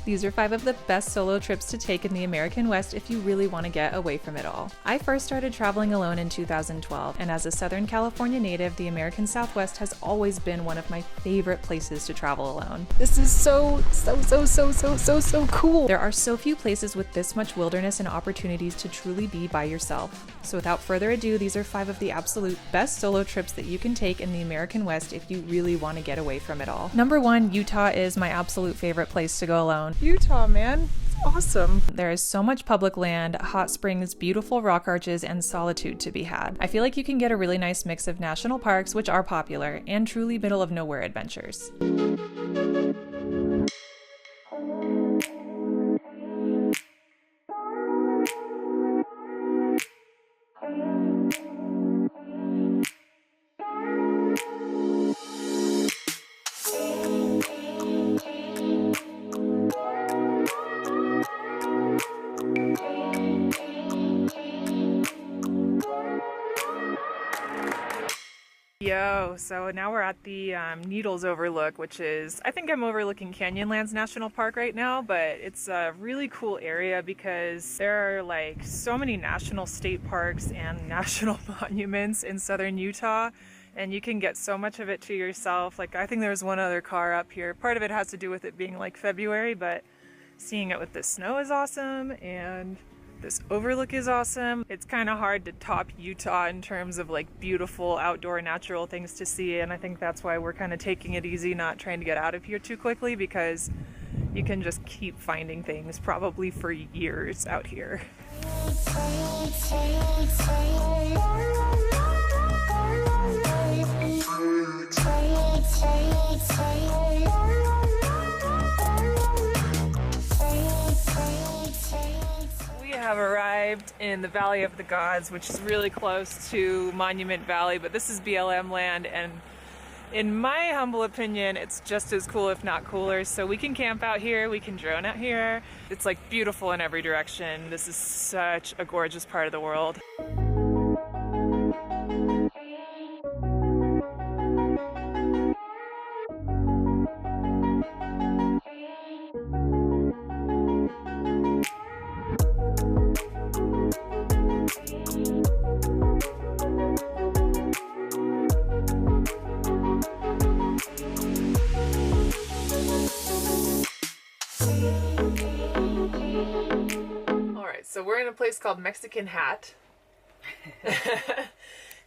These are 5 of the best solo trips to take in the American West if you really want to get away from it all. I first started traveling alone in 2012, and as a Southern California native, the American Southwest has always been one of my favorite places to travel alone. This is so cool. There are so few places with this much wilderness and opportunities to truly be by yourself. So without further ado, these are 5 of the absolute best solo trips that you can take in the American West if you really want to get away from it all. Number 1, Utah is my absolute favorite place to go alone. Utah, man. It's awesome. There is so much public land, hot springs, beautiful rock arches, and solitude to be had. I feel like you can get a really nice mix of national parks, which are popular, and truly middle of nowhere adventures. Yo, so now we're at the Needles Overlook, which is, I think I'm overlooking Canyonlands National Park right now, but it's a really cool area because there are like so many national state parks and national monuments in southern Utah, and you can get so much of it to yourself. Like, I think there's one other car up here. Part of it has to do with it being like February, but seeing it with the snow is awesome, and this overlook is awesome. It's kind of hard to top Utah in terms of like beautiful outdoor natural things to see, and I think that's why we're kind of taking it easy, not trying to get out of here too quickly, because you can just keep finding things probably for years out here. Have arrived in the Valley of the Gods, which is really close to Monument Valley, but this is BLM land, and in my humble opinion, it's just as cool, if not cooler. So we can camp out here, we can drone out here. It's like beautiful in every direction. This is such a gorgeous part of the world. So we're in a place called Mexican Hat,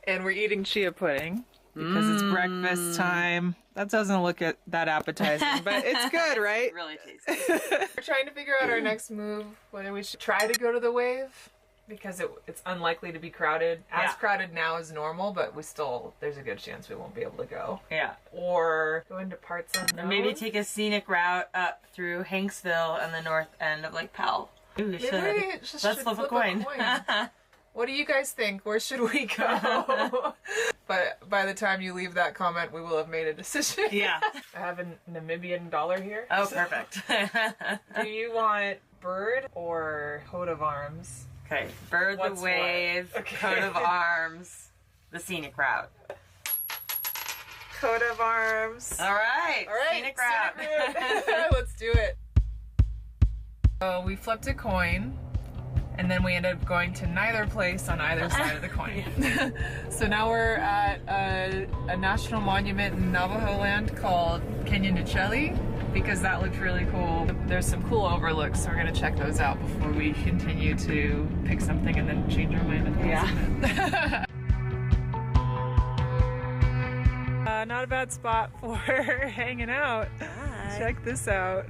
and we're eating chia pudding because it's breakfast time. That doesn't look that appetizing, but it's good, right? It's really tasty. We're trying to figure out our next move, whether we should try to go to the Wave, because it's unlikely to be crowded. As crowded now as normal, but there's a good chance we won't be able to go. Yeah. Or go into parts unknown. Maybe take a scenic route up through Hanksville and the north end of Lake Powell. Ooh, we should. Let's flip a coin. What do you guys think? Where should we go? But by the time you leave that comment, we will have made a decision. Yeah. I have a Namibian dollar here. Oh, perfect. Do you want bird or coat of arms? Okay, bird, the wave, coat of arms, the scenic route. Coat of arms. All right, scenic route. Let's do it. So we flipped a coin, and then we ended up going to neither place on either side of the coin. So now we're at a national monument in Navajo land called Canyon de Chelly, because that looked really cool. There's some cool overlooks, so we're gonna check those out before we continue to pick something and then change our mind. Yeah. Not a bad spot for hanging out. Hi. Check this out.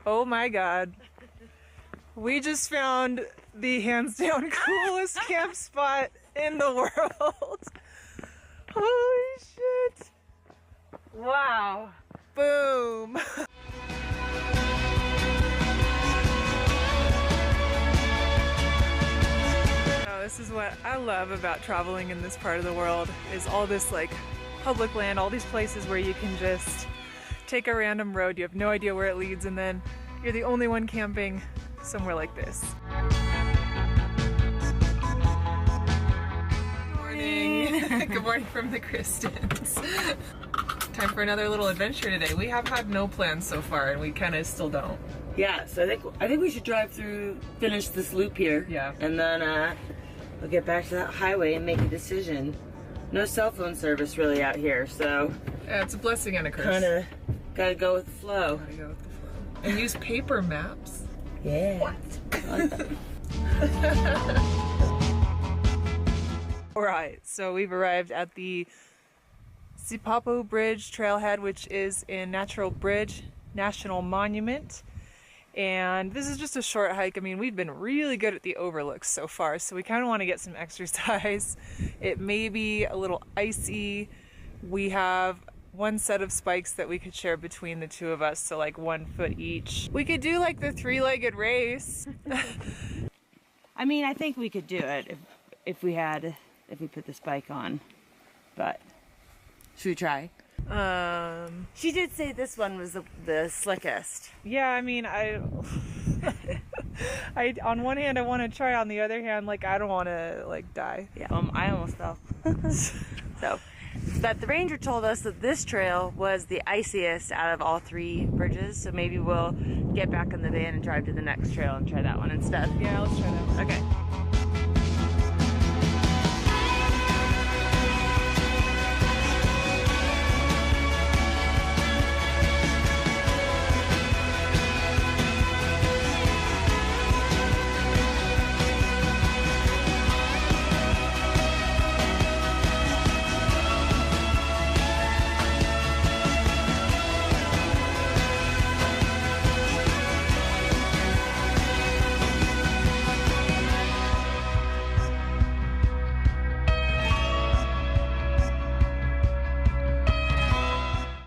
Oh my God. We just found the hands down coolest camp spot in the world. Holy shit. Wow. Boom. This is what I love about traveling in this part of the world, is all this like public land, all these places where you can just take a random road, you have no idea where it leads, and then you're the only one camping somewhere like this. morning from the Kristens. Time for another little adventure today. We have had no plans so far, and we kind of still don't. Yeah, so I think we should drive through, finish this loop here. Yeah. And then we'll get back to that highway and make a decision. No cell phone service really out here, so. Yeah, it's a blessing and a curse. Kinda gotta go with the flow. Gotta go with the flow. And use paper maps. Yeah. What? I like that. Alright, so we've arrived at the Sipapo Bridge trailhead, which is in Natural Bridge National Monument. And this is just a short hike. I mean, we've been really good at the overlooks so far, so we kind of want to get some exercise. It may be a little icy. We have one set of spikes that we could share between the two of us, so like 1 foot each. We could do like the three-legged race. I mean, I think we could do it if we put the spike on. But should we try? She did say this one was the slickest. Yeah, I mean, I on one hand I want to try, on the other hand, like, I don't want to like die. Yeah, I almost fell. So, but the ranger told us that this trail was the iciest out of all 3 bridges. So maybe we'll get back in the van and drive to the next trail and try that one instead. Yeah, let's try that one. Okay.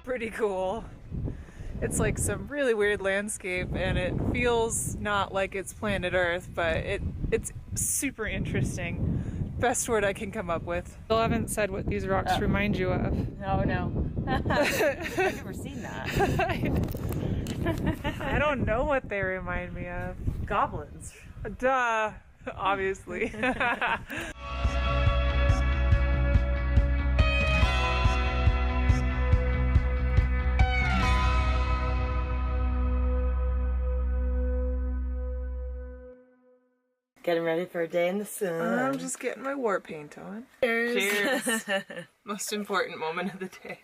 Pretty cool. It's like some really weird landscape, and it feels not like it's planet Earth, but it's super interesting. Best word I can come up with. Still haven't said what these rocks remind you of. No. I've never seen that. I don't know what they remind me of. Goblins. Duh, obviously. Getting ready for a day in the sun. I'm just getting my war paint on. Cheers. Cheers. Most important moment of the day.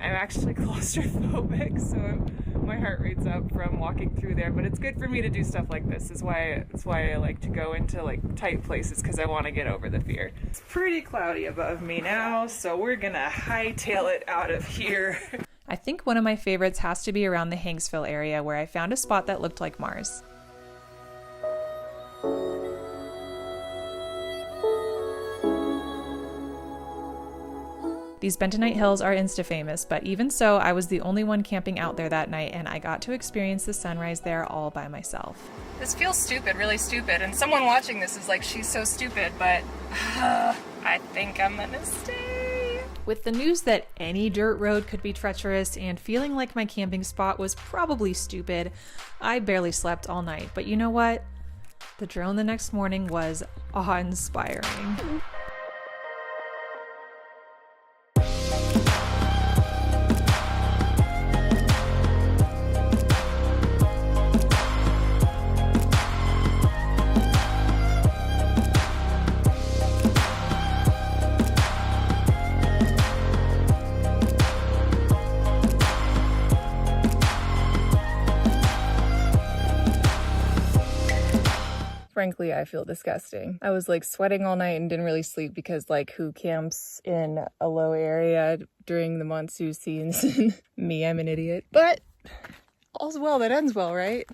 I'm actually claustrophobic, so my heart rate's up from walking through there, but it's good for me to do stuff like this. It's why I like to go into like tight places, because I want to get over the fear. It's pretty cloudy above me now, so we're gonna hightail it out of here. I think one of my favorites has to be around the Hanksville area, where I found a spot that looked like Mars. These bentonite hills are Insta-famous, but even so, I was the only one camping out there that night, and I got to experience the sunrise there all by myself. This feels stupid, really stupid, and someone watching this is like, she's so stupid, but I think I'm gonna stay. With the news that any dirt road could be treacherous and feeling like my camping spot was probably stupid, I barely slept all night. But you know what? The drone the next morning was awe-inspiring. Frankly, I feel disgusting. I was like sweating all night and didn't really sleep because, like, who camps in a low area during the monsoon season? Me, I'm an idiot. But all's well that ends well, right?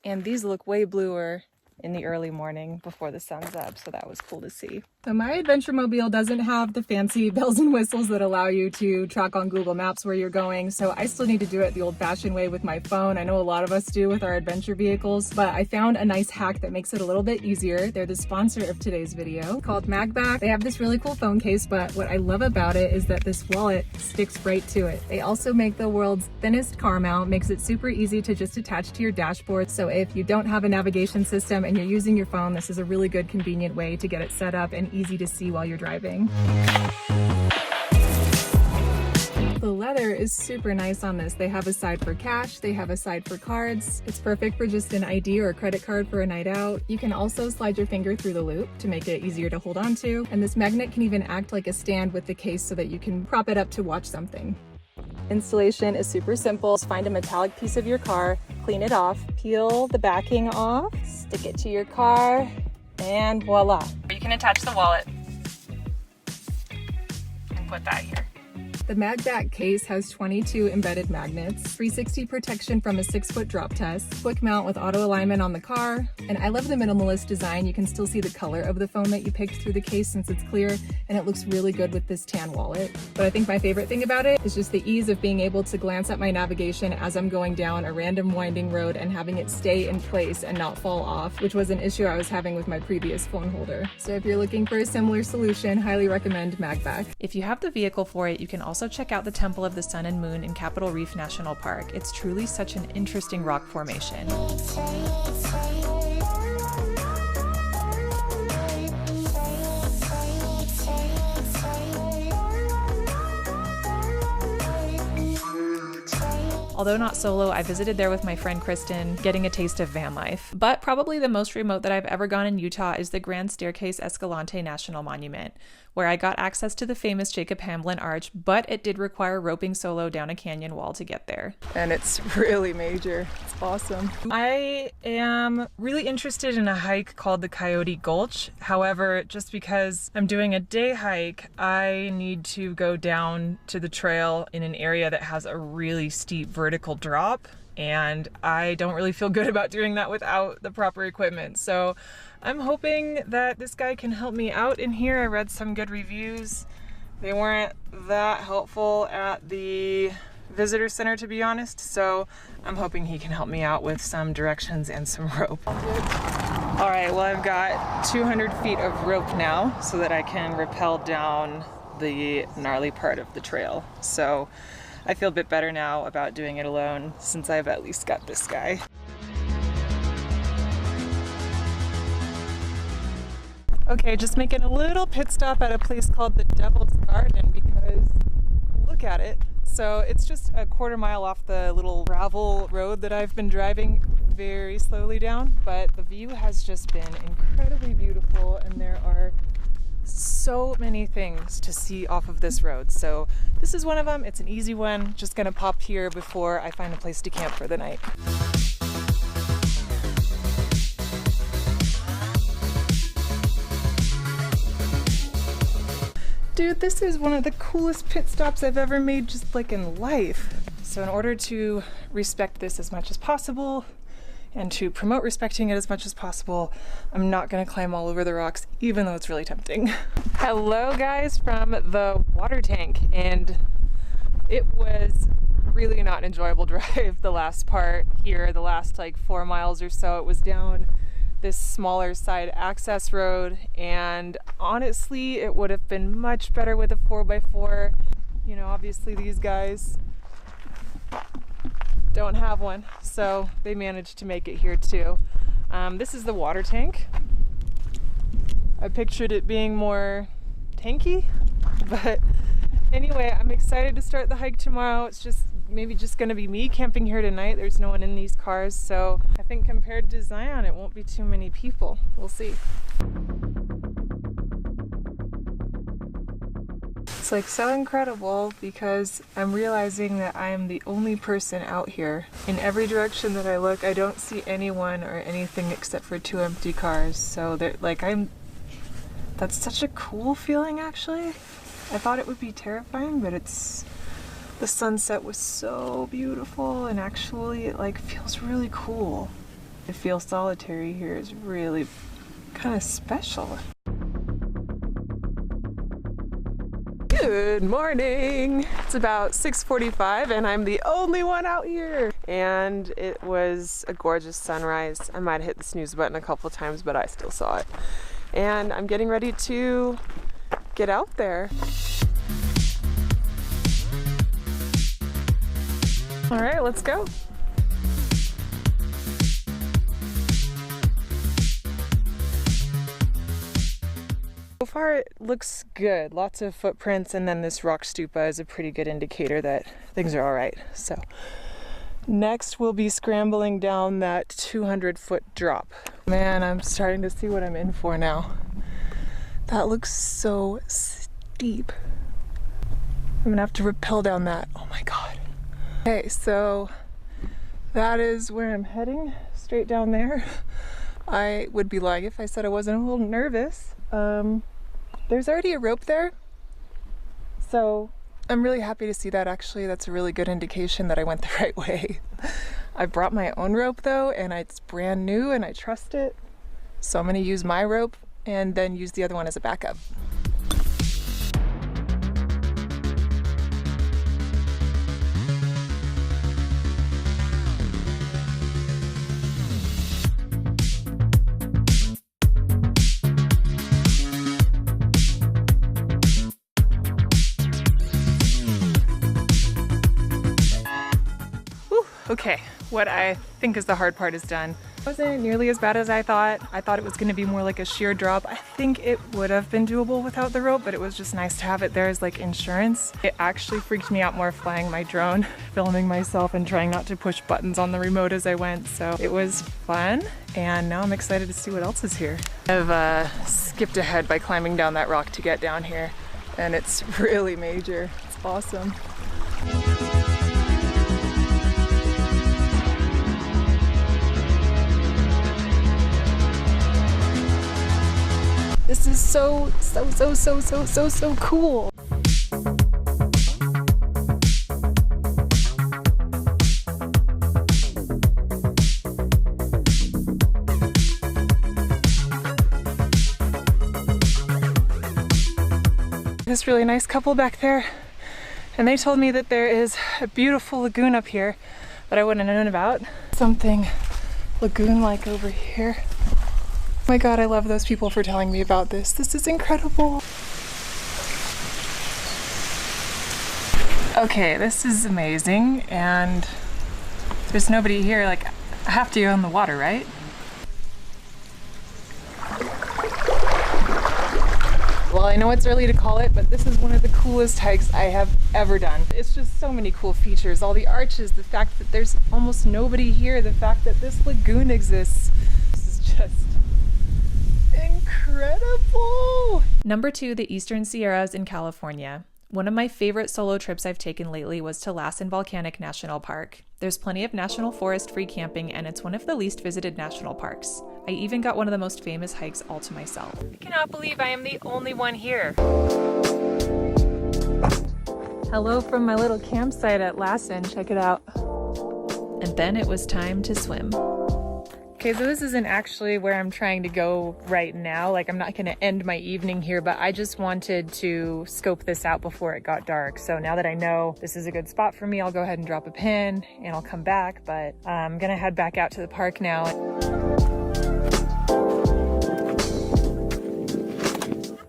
And these look way bluer in the early morning before the sun's up, so that was cool to see. So my adventure mobile doesn't have the fancy bells and whistles that allow you to track on Google Maps where you're going, so I still need to do it the old-fashioned way with my phone. I know a lot of us do with our adventure vehicles, but I found a nice hack that makes it a little bit easier. They're the sponsor of today's video, called Magbak. They have this really cool phone case, but what I love about it is that this wallet sticks right to it. They also make the world's thinnest car mount, makes it super easy to just attach to your dashboard. So if you don't have a navigation system and you're using your phone, this is a really good, convenient way to get it set up and easy to see while you're driving. The leather is super nice on this. They have a side for cash, they have a side for cards. It's perfect for just an ID or a credit card for a night out. You can also slide your finger through the loop to make it easier to hold on to. And this magnet can even act like a stand with the case so that you can prop it up to watch something. Installation is super simple. Just find a metallic piece of your car, clean it off, peel the backing off, stick it to your car, and voila. You can attach the wallet and put that here. The Magbak case has 22 embedded magnets, 360 protection from a 6-foot drop test, quick mount with auto alignment on the car, and I love the minimalist design. You can still see the color of the phone that you picked through the case since it's clear, and it looks really good with this tan wallet. But I think my favorite thing about it is just the ease of being able to glance at my navigation as I'm going down a random winding road and having it stay in place and not fall off, which was an issue I was having with my previous phone holder. So if you're looking for a similar solution, highly recommend Magbak. If you have the vehicle for it, you can also check out the Temple of the Sun and Moon in Capitol Reef National Park. It's truly such an interesting rock formation. Although not solo, I visited there with my friend Kristen, getting a taste of van life. But probably the most remote that I've ever gone in Utah is the Grand Staircase Escalante National Monument, where I got access to the famous Jacob Hamblin Arch, but it did require roping solo down a canyon wall to get there. And it's really major. It's awesome. I am really interested in a hike called the Coyote Gulch. However, just because I'm doing a day hike, I need to go down to the trail in an area that has a really steep vertical drop, and I don't really feel good about doing that without the proper equipment. So I'm hoping that this guy can help me out in here. I read some good reviews. They weren't that helpful at the visitor center, to be honest, so I'm hoping he can help me out with some directions and some rope. All right, well, I've got 200 feet of rope now so that I can rappel down the gnarly part of the trail. So I feel a bit better now about doing it alone since I've at least got this guy. Okay, just making a little pit stop at a place called the Devil's Garden because look at it. So it's just a quarter mile off the little gravel road that I've been driving very slowly down, but the view has just been incredibly beautiful and there are so many things to see off of this road. So this is one of them. It's an easy one. Just gonna pop here before I find a place to camp for the night. Dude, this is one of the coolest pit stops I've ever made just like in life. So in order to respect this as much as possible and to promote respecting it as much as possible, I'm not gonna climb all over the rocks, even though it's really tempting. Hello guys from the water tank, and it was really not an enjoyable drive the last part here, the last like 4 miles or so. It was down this smaller side access road, and honestly it would have been much better with a 4x4. You know, obviously these guys don't have one, so they managed to make it here too. This is the water tank. I pictured it being more tanky, but anyway, I'm excited to start the hike tomorrow. It's just maybe just gonna be me camping here tonight. There's no one in these cars, so I think compared to Zion it won't be too many people. We'll see. It's like so incredible because I'm realizing that I am the only person out here. In every direction that I look, I don't see anyone or anything except for 2 empty cars. So they're like, that's such a cool feeling actually. I thought it would be terrifying, but the sunset was so beautiful and actually it like feels really cool. To feel solitary here is really kind of special. Good morning! It's about 6:45 and I'm the only one out here. And it was a gorgeous sunrise. I might have hit the snooze button a couple times, but I still saw it. And I'm getting ready to get out there. All right, let's go. So far it looks good, lots of footprints, and then this rock stupa is a pretty good indicator that things are all right. So next we'll be scrambling down that 200-foot drop. Man, I'm starting to see what I'm in for now. That looks so steep. I'm gonna have to rappel down that. Oh my God. Okay, so that is where I'm heading, straight down there. I would be lying if I said I wasn't a little nervous. There's already a rope there, so I'm really happy to see that. Actually, that's a really good indication that I went the right way. I brought my own rope though, and it's brand new and I trust it. So I'm gonna use my rope and then use the other one as a backup. Okay, what I think is the hard part is done. It wasn't nearly as bad as I thought. I thought it was going to be more like a sheer drop. I think it would have been doable without the rope, but it was just nice to have it there as like insurance. It actually freaked me out more flying my drone, filming myself and trying not to push buttons on the remote as I went. So it was fun, and now I'm excited to see what else is here. I've skipped ahead by climbing down that rock to get down here, and it's really major. It's awesome. This is so cool. This really nice couple back there, and they told me that there is a beautiful lagoon up here that I wouldn't have known about. Something lagoon-like over here. Oh my God, I love those people for telling me about this. This is incredible. Okay, this is amazing, and there's nobody here. Like, I have to go in the water, right? Well, I know it's early to call it, but this is one of the coolest hikes I have ever done. It's just so many cool features. All the arches, the fact that there's almost nobody here, the fact that this lagoon exists. This is just incredible! Number 2, the Eastern Sierras in California. One of my favorite solo trips I've taken lately was to Lassen Volcanic National Park. There's plenty of national forest free camping, and it's one of the least visited national parks. I even got one of the most famous hikes all to myself. I cannot believe I am the only one here. Hello from my little campsite at Lassen, check it out. And then it was time to swim. Okay, so this isn't actually where I'm trying to go right now. Like, I'm not gonna end my evening here, but I just wanted to scope this out before it got dark. So now that I know this is a good spot for me, I'll go ahead and drop a pin and I'll come back, but I'm gonna head back out to the park now.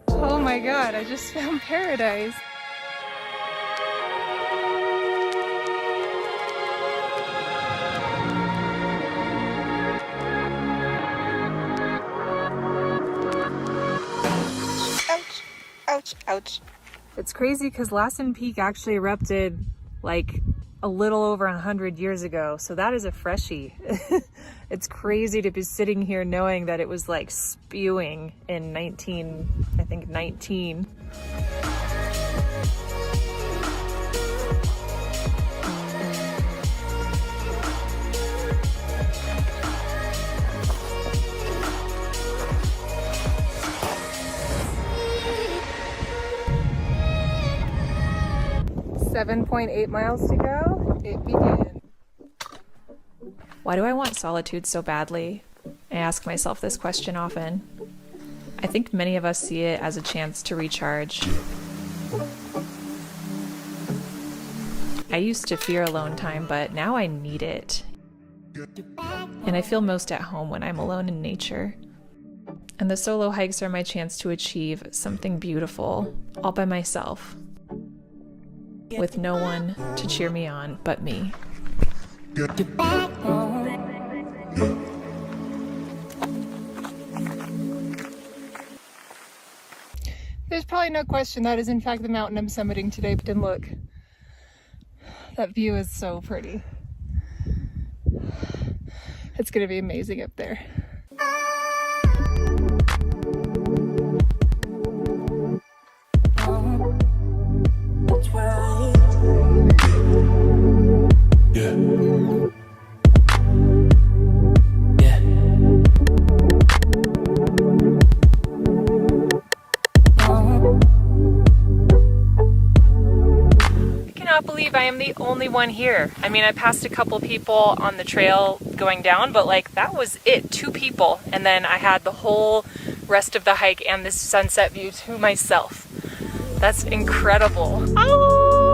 Oh my God, I just found paradise. Ouch, ouch. It's crazy because Lassen Peak actually erupted like a little over 100 years ago. So that is a freshie. It's crazy to be sitting here knowing that it was like spewing in 19. .8 miles to go. It began. Why do I want solitude so badly? I ask myself this question often. I think many of us see it as a chance to recharge. I used to fear alone time, but now I need it. And I feel most at home when I'm alone in nature. And the solo hikes are my chance to achieve something beautiful, all by myself, with no one to cheer me on but me. There's probably no question that is in fact the mountain I'm summiting today, but then look, that view is so pretty. It's gonna be amazing up there. I am the only one here. I mean, I passed a couple people on the trail going down, but like that was it, 2 people. And then I had the whole rest of the hike and this sunset view to myself. That's incredible. Oh!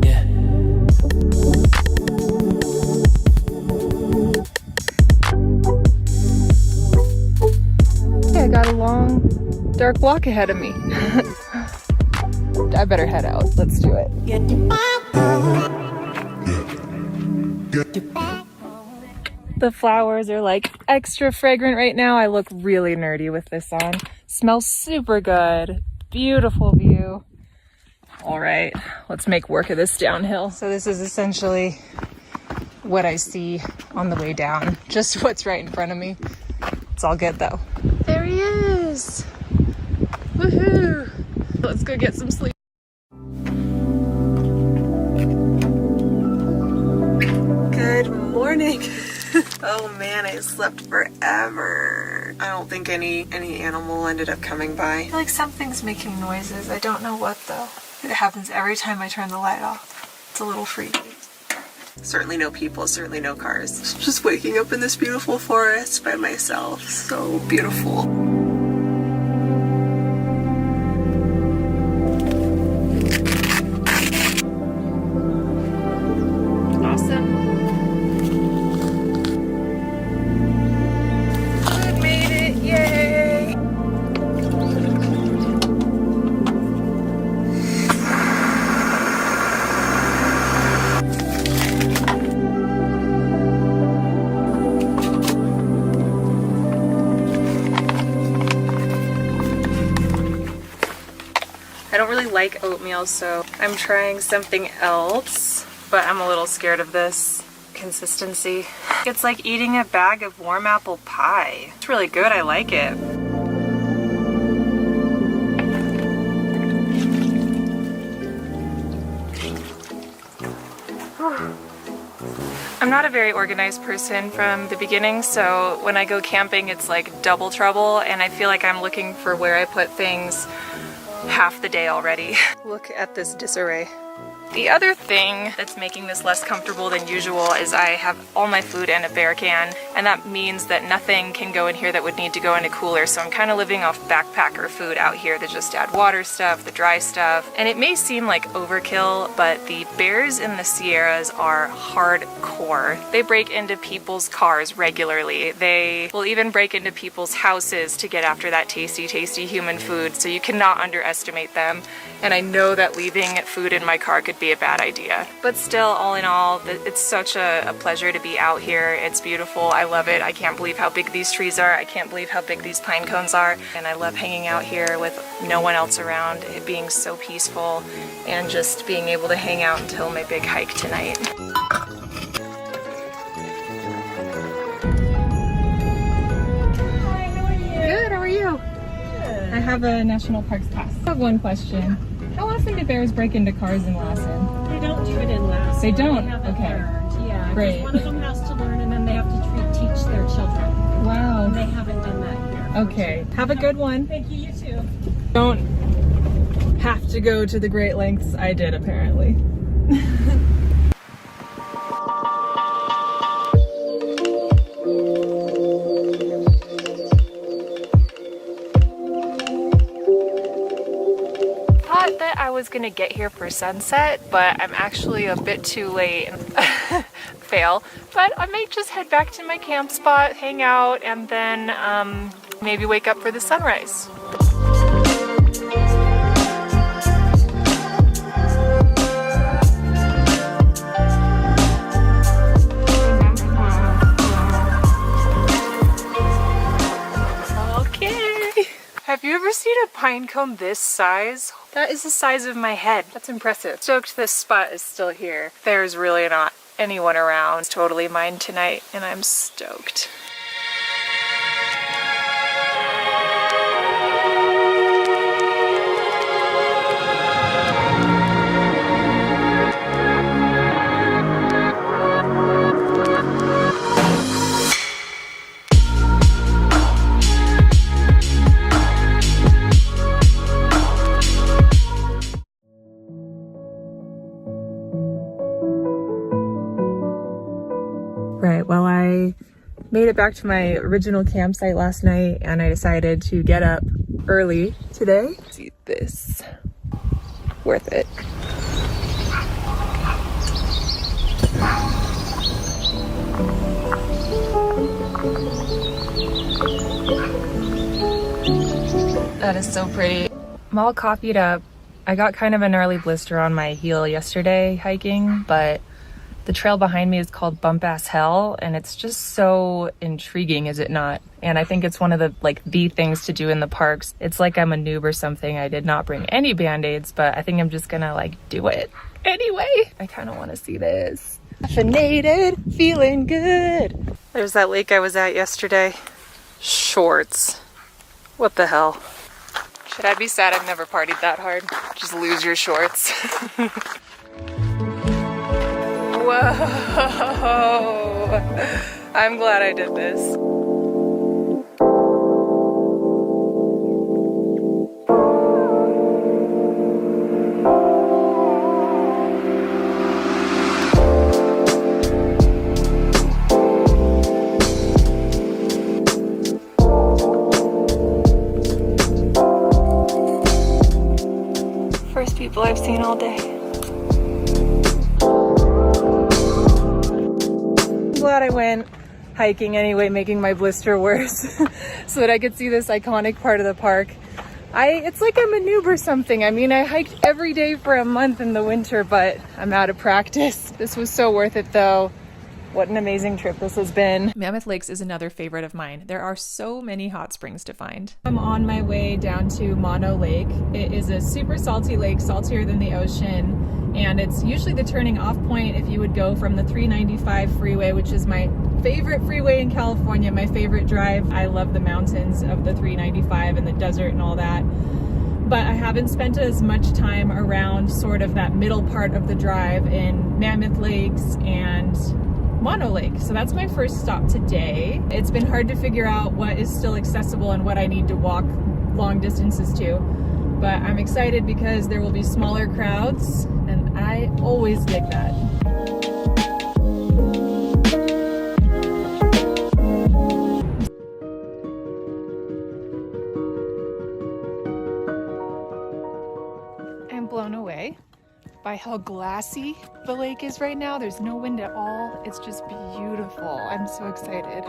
Yeah. Yeah, I got a long, dark walk ahead of me. I better head out. Let's do it. The flowers are like extra fragrant right now. I look really nerdy with this on. Smells super good. Beautiful view. All right, let's make work of this downhill. So this is essentially what I see on the way down. Just what's right in front of me. It's all good though. There he is. Woohoo! Let's go get some sleep. Good morning. Oh man, I slept forever. I don't think any animal ended up coming by. I feel like something's making noises. I don't know what though. It happens every time I turn the light off. It's a little freaky. Certainly no people, certainly no cars. Just waking up in this beautiful forest by myself. So beautiful. I don't really like oatmeal, so I'm trying something else, but I'm a little scared of this consistency. It's like eating a bag of warm apple pie. It's really good, I like it. I'm not a very organized person from the beginning, so when I go camping it's like double trouble, and I feel like I'm looking for where I put things half the day already. Look at this disarray. The other thing that's making this less comfortable than usual is I have all my food in a bear can, and that means that nothing can go in here that would need to go in a cooler, so I'm kind of living off backpacker food out here, that just add water stuff, the dry stuff. And it may seem like overkill, but the bears in the Sierras are hardcore. They break into people's cars regularly. They will even break into people's houses to get after that tasty, tasty human food, so you cannot underestimate them. And I know that leaving food in my car could be a bad idea. But still, all in all, it's such a pleasure to be out here. It's beautiful. I love it. I can't believe how big these trees are. I can't believe how big these pine cones are. And I love hanging out here with no one else around, it being so peaceful, and just being able to hang out until my big hike tonight. Hi, how are you? Good, how are you? Good. I have a National Parks pass. I have one question. How often do bears break into cars in Lassen? They don't do it in Lassen. They don't? They haven't Okay. learned. Yeah. Great. One of them has to learn, and then they have to teach their children. Wow. And they haven't done that here. Okay. Have a good one. Thank you, you too. Don't have to go to the great lengths I did, apparently. was gonna get here for sunset, but I'm actually a bit too late. Fail. But I might just head back to my camp spot, hang out, and then maybe wake up for the sunrise. Have you ever seen a pine cone this size? That is the size of my head. That's impressive. Stoked this spot is still here. There's really not anyone around. It's totally mine tonight, and I'm stoked. Right, well, I made it back to my original campsite last night and I decided to get up early today. See this. Worth it. That is so pretty. I'm all coffeeed up. I got kind of a gnarly blister on my heel yesterday hiking, but the trail behind me is called Bump Ass Hell, and it's just so intriguing, is it not? And I think it's one of the things to do in the parks. It's like I'm a noob or something. I did not bring any band-aids, but I think I'm just gonna do it anyway. I kind of want to see this. Caffeinated, feeling good. There's that lake I was at yesterday. Shorts. What the hell? Should I be sad I've never partied that hard? Just lose your shorts. Whoa! I'm glad I did this. First people I've seen all day. Glad I went hiking anyway, making my blister worse so that I could see this iconic part of the park. It's like I'm a noob or something. I mean, I hiked every day for a month in the winter, but I'm out of practice. This was so worth it though. What an amazing trip this has been. Mammoth Lakes is another favorite of mine. There are so many hot springs to find. I'm on my way down to Mammoth Lake. It is a super salty lake, saltier than the ocean. And it's usually the turning off point if you would go from the 395 freeway, which is my favorite freeway in California, my favorite drive. I love the mountains of the 395 and the desert and all that. But I haven't spent as much time around sort of that middle part of the drive in Mammoth Lakes and Mammoth Lake. So that's my first stop today. It's been hard to figure out what is still accessible and what I need to walk long distances to. But I'm excited because there will be smaller crowds, and I always dig that. I'm blown away by how glassy the lake is right now. There's no wind at all. It's just beautiful. I'm so excited.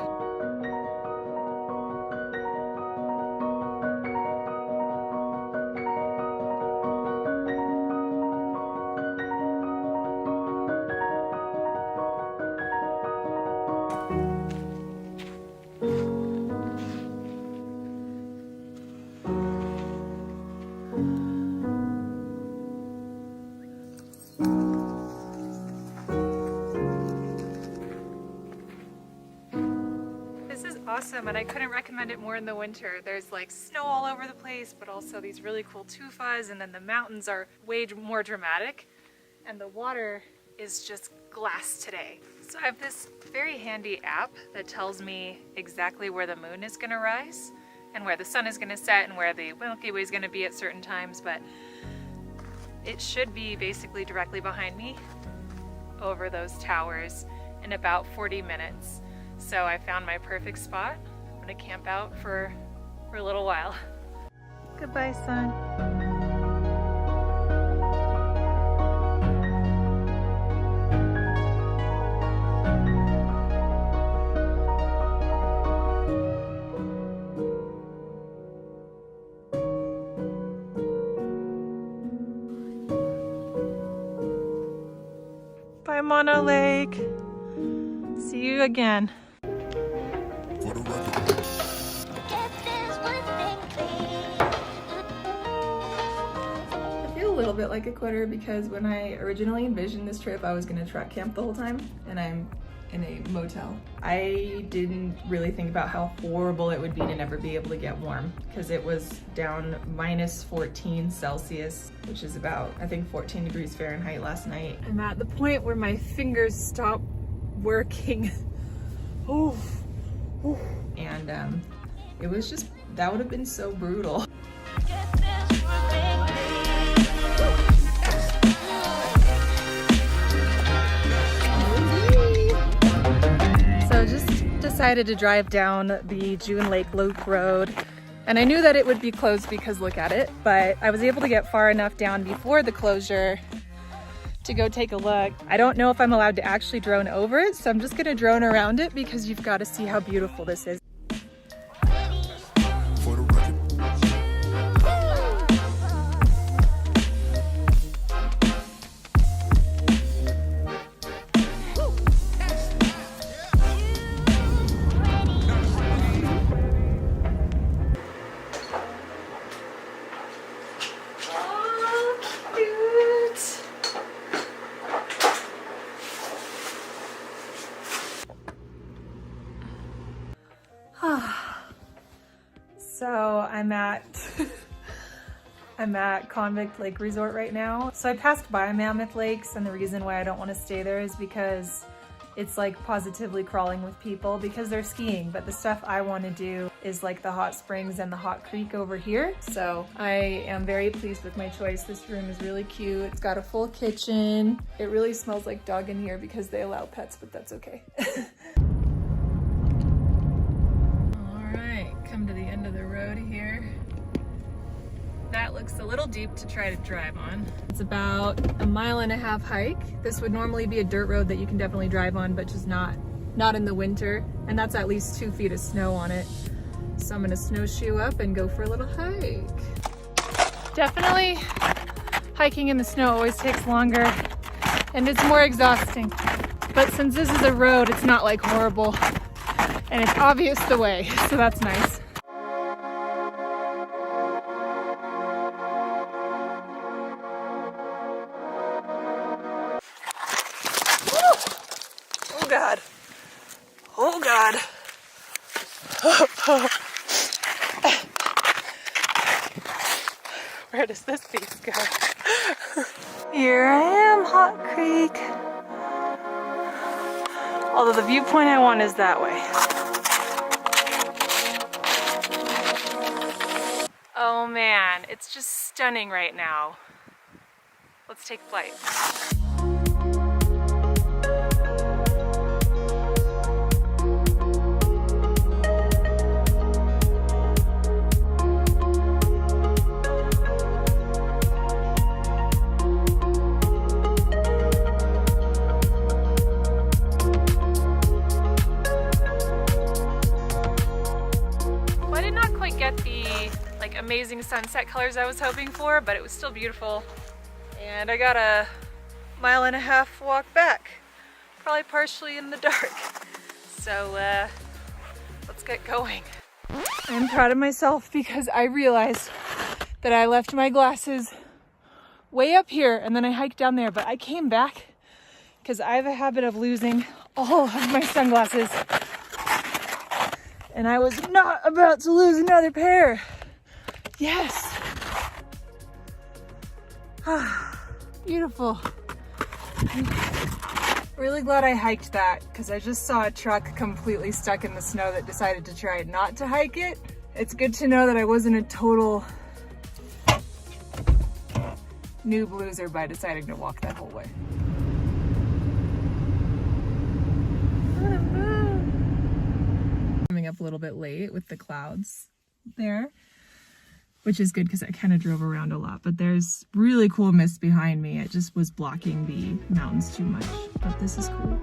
Awesome, and I couldn't recommend it more in the winter. There's like snow all over the place, but also these really cool tufas, and then the mountains are way more dramatic, and the water is just glass today. So I have this very handy app that tells me exactly where the moon is gonna rise, and where the sun is gonna set, and where the Milky Way is gonna be at certain times, but it should be basically directly behind me over those towers in about 40 minutes. So I found my perfect spot. I'm gonna camp out for a little while. Goodbye, sun. Bye, Mono Lake. See you again. I feel a little bit like a quitter because when I originally envisioned this trip, I was gonna truck camp the whole time, and I'm in a motel. I didn't really think about how horrible it would be to never be able to get warm, because it was down minus 14 Celsius, which is about, I think, 14 degrees Fahrenheit last night. I'm at the point where my fingers stop working. And it was just, that would have been so brutal. So just decided to drive down the June Lake Loop Road. And I knew that it would be closed because look at it, but I was able to get far enough down before the closure to go take a look. I don't know if I'm allowed to actually drone over it, so I'm just gonna drone around it because you've got to see how beautiful this is. So I'm at Convict Lake Resort right now. So I passed by Mammoth Lakes, and the reason why I don't want to stay there is because it's like positively crawling with people because they're skiing, but the stuff I want to do is like the hot springs and the hot creek over here. So I am very pleased with my choice. This room is really cute. It's got a full kitchen. It really smells like dog in here because they allow pets, but that's okay. Come to the end of the road here. That looks a little deep to try to drive on. It's about a 1.5 mile hike. This would normally be a dirt road that you can definitely drive on, but just not in the winter. And that's at least 2 feet of snow on it. So I'm gonna snowshoe up and go for a little hike. Definitely hiking in the snow always takes longer and it's more exhausting. But since this is a road, it's not like horrible. And it's obvious the way, so that's nice. Woo! Oh God. Oh God. Where does this piece go? Here I am, Hot Creek. Although the viewpoint I want is that way. Oh man, it's just stunning right now. Let's take flight. I did not quite get the amazing sunset colors I was hoping for, but it was still beautiful. And I got a 1.5 mile walk back, probably partially in the dark. So let's get going. I'm proud of myself because I realized that I left my glasses way up here and then I hiked down there, but I came back because I have a habit of losing all of my sunglasses. And I was not about to lose another pair. Yes. Beautiful. I'm really glad I hiked that because I just saw a truck completely stuck in the snow that decided to try not to hike it. It's good to know that I wasn't a total noob loser by deciding to walk that whole way. Coming up a little bit late with the clouds there, which is good because I kind of drove around a lot, but there's really cool mist behind me. It just was blocking the mountains too much, but this is cool.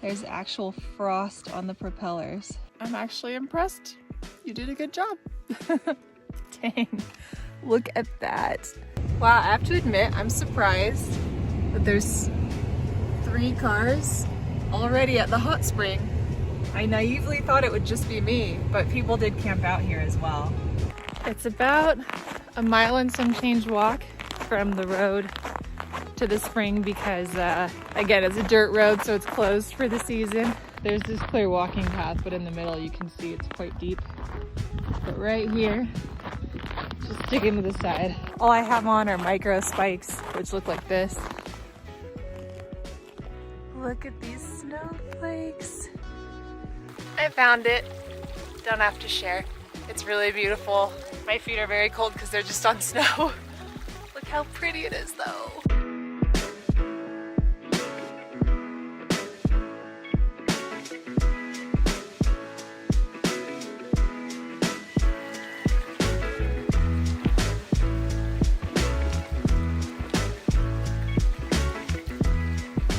There's actual frost on the propellers. I'm actually impressed. You did a good job. Dang, look at that. Wow, I have to admit, I'm surprised that there's 3 cars already at the hot spring. I naively thought it would just be me, but people did camp out here as well. It's about a mile and some change walk from the road to the spring because, again, it's a dirt road, so it's closed for the season. There's this clear walking path, but in the middle you can see it's quite deep. But right here, just sticking to the side. All I have on are micro spikes, which look like this. Look at these snowflakes. I found it. Don't have to share. It's really beautiful. My feet are very cold because they're just on snow. Look how pretty it is though.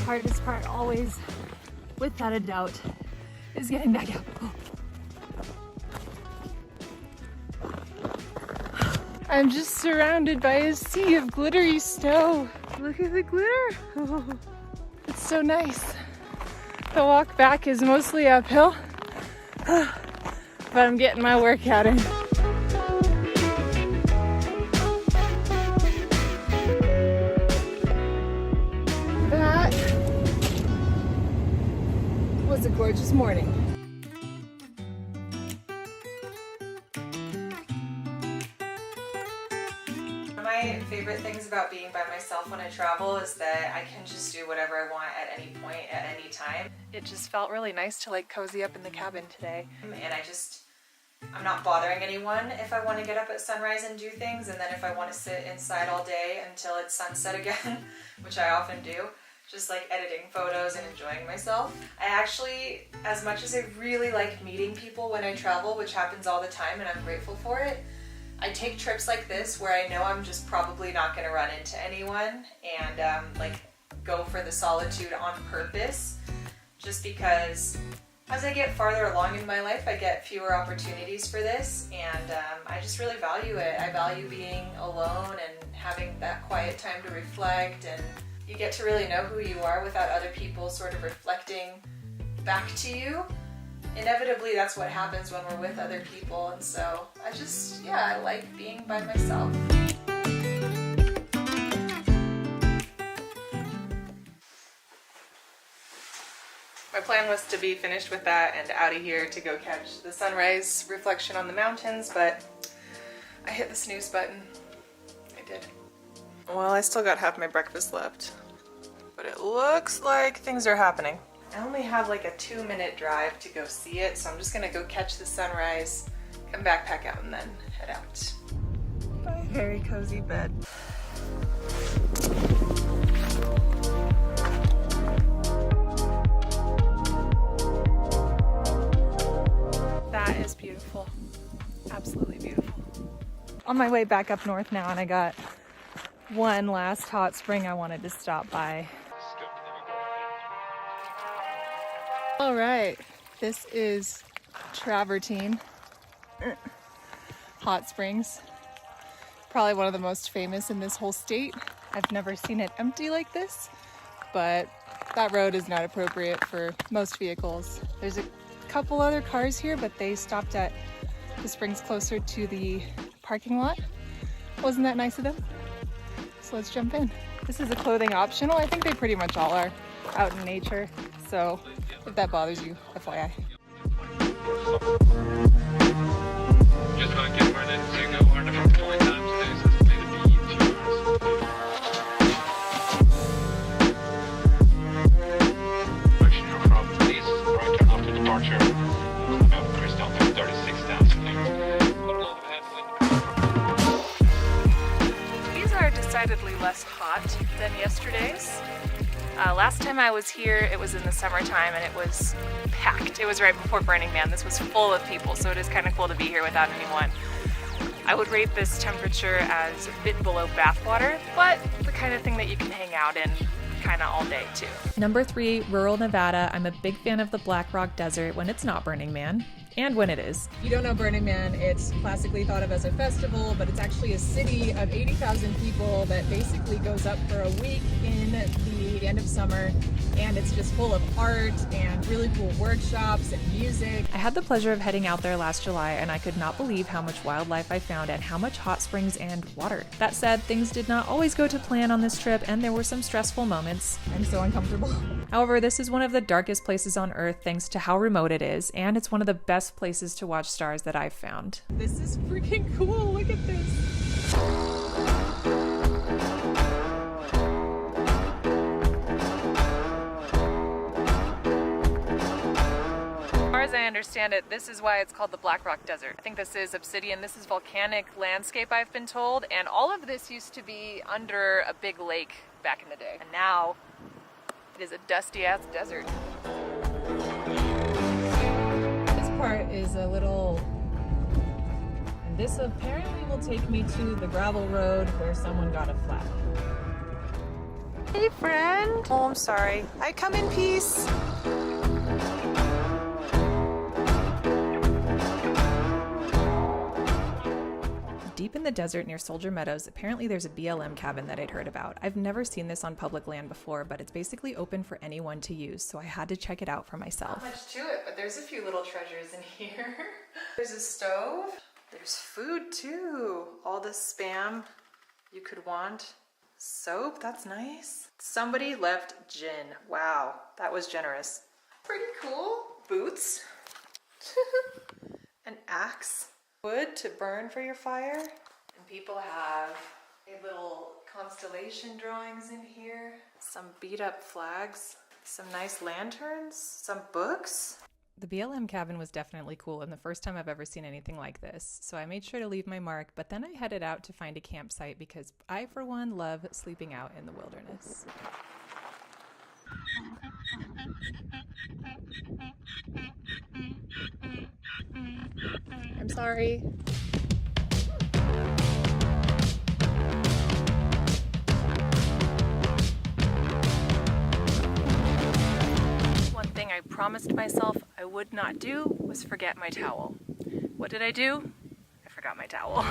Hardest part always, without a doubt, is getting back out. Oh. I'm just surrounded by a sea of glittery snow. Look at the glitter. Oh, it's so nice. The walk back is mostly uphill, but I'm getting my workout in. That was a gorgeous morning. My favorite things about being by myself when I travel is that I can just do whatever I want at any point, at any time. It just felt really nice to like cozy up in the cabin today. And I'm not bothering anyone if I want to get up at sunrise and do things, and then if I want to sit inside all day until it's sunset again, which I often do, just like editing photos and enjoying myself. I actually, as much as I really like meeting people when I travel, which happens all the time and I'm grateful for it, I take trips like this where I know I'm just probably not going to run into anyone and like go for the solitude on purpose, just because as I get farther along in my life I get fewer opportunities for this, and I just really value it. I value being alone and having that quiet time to reflect, and you get to really know who you are without other people sort of reflecting back to you. Inevitably, that's what happens when we're with other people, and so I like being by myself. My plan was to be finished with that and out of here to go catch the sunrise reflection on the mountains, but I hit the snooze button. I did. Well, I still got half my breakfast left, but it looks like things are happening. I only have like a 2-minute drive to go see it, so I'm just gonna go catch the sunrise, come backpack out, and then head out. My very cozy bed. That is beautiful. Absolutely beautiful. On my way back up north now, and I got one last hot spring I wanted to stop by. All right, this is Travertine Hot Springs. Probably one of the most famous in this whole state. I've never seen it empty like this, but that road is not appropriate for most vehicles. There's a couple other cars here, but they stopped at the springs closer to the parking lot. Wasn't that nice of them? So let's jump in. This is a clothing optional. I think they pretty much all are out in nature, so if that bothers you, FYI. Just going to get where to go on the front 20 times. This is going to be 2 hours. Direction from police, right turn after departure. About Crystal to 36,000 feet. These are decidedly less hot than yesterday's. Last time I was here, it was in the summertime and it was packed. It was right before Burning Man. This was full of people, so it is kind of cool to be here without anyone. I would rate this temperature as a bit below bathwater, but the kind of thing that you can hang out in, kind of all day too. Number 3, rural Nevada. I'm a big fan of the Black Rock Desert when it's not Burning Man. And when it is. If you don't know Burning Man, it's classically thought of as a festival, but it's actually a city of 80,000 people that basically goes up for a week in the end of summer, and it's just full of art and really cool workshops and music. I had the pleasure of heading out there last July, and I could not believe how much wildlife I found and how much hot springs and water. That said, things did not always go to plan on this trip, and there were some stressful moments. I'm so uncomfortable. However, this is one of the darkest places on Earth thanks to how remote it is, and it's one of the best places to watch stars that I've found. This is freaking cool, look at this. As far as I understand it, this is why it's called the Black Rock Desert. I think this is obsidian, this is volcanic landscape, I've been told, and all of this used to be under a big lake back in the day. And now it is a dusty ass desert. This part is a little, and this apparently will take me to the gravel road where someone got a flat. Hey friend. Oh, I'm sorry. I come in peace. Deep in the desert near Soldier Meadows, apparently there's a BLM cabin that I'd heard about. I've never seen this on public land before, but it's basically open for anyone to use, so I had to check it out for myself. Not much to it, but there's a few little treasures in here. There's a stove. There's food too. All the Spam you could want. Soap, that's nice. Somebody left gin. Wow, that was generous. Pretty cool. Boots. An axe. Wood to burn for your fire. And people have a little constellation drawings in here. Some beat up flags. Some nice lanterns. Some books. The BLM cabin was definitely cool and the first time I've ever seen anything like this. So I made sure to leave my mark, but then I headed out to find a campsite because I, for one, love sleeping out in the wilderness. I'm sorry. One thing I promised myself I would not do was forget my towel. What did I do? I forgot my towel.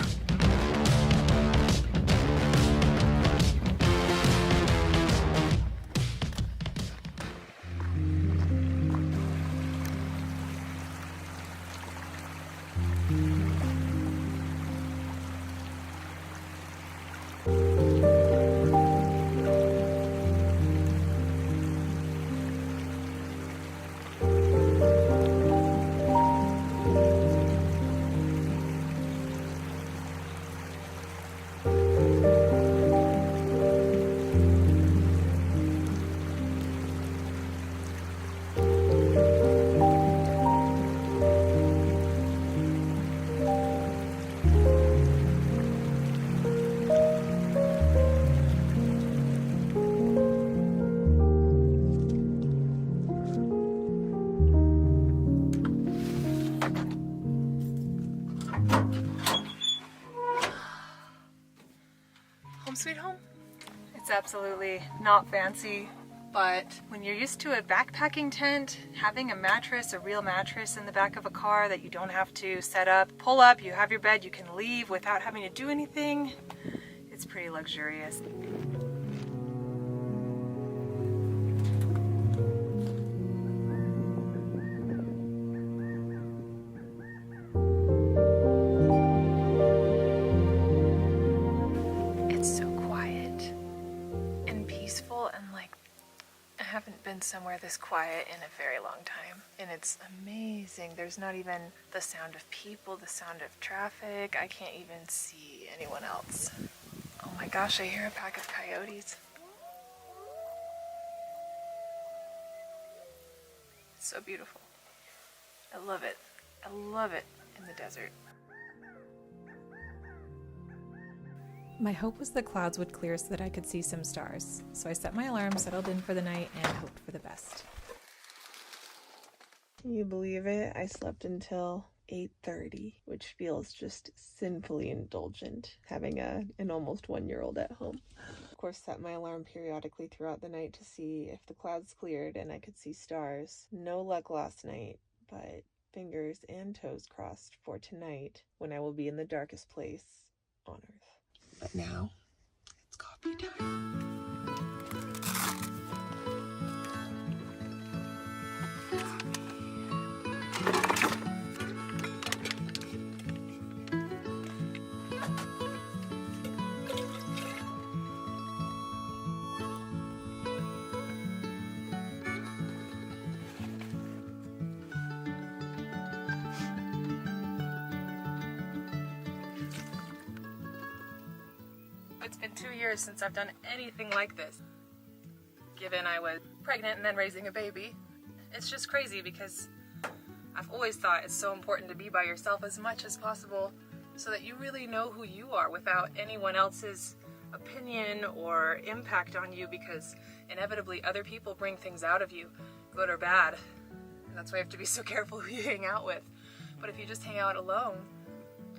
Sweet home. It's absolutely not fancy, but when you're used to a backpacking tent, having a mattress, a real mattress in the back of a car that you don't have to set up, pull up, you have your bed, you can leave without having to do anything, it's pretty luxurious. Somewhere this quiet in a very long time, and it's amazing. There's not even the sound of people, the sound of traffic. I can't even see anyone else. Oh my gosh, I hear a pack of coyotes. It's so beautiful. I love it. I love it in the desert. My hope was the clouds would clear so that I could see some stars. So I set my alarm, settled in for the night, and hoped for the best. Can you believe it? I slept until 8:30, which feels just sinfully indulgent, having an almost 1-year-old at home. Of course, set my alarm periodically throughout the night to see if the clouds cleared and I could see stars. No luck last night, but fingers and toes crossed for tonight when I will be in the darkest place on Earth. But now, it's coffee time. It's been 2 years since I've done anything like this. Given I was pregnant and then raising a baby. It's just crazy because I've always thought it's so important to be by yourself as much as possible so that you really know who you are without anyone else's opinion or impact on you, because inevitably other people bring things out of you, good or bad. And that's why you have to be so careful who you hang out with. But if you just hang out alone,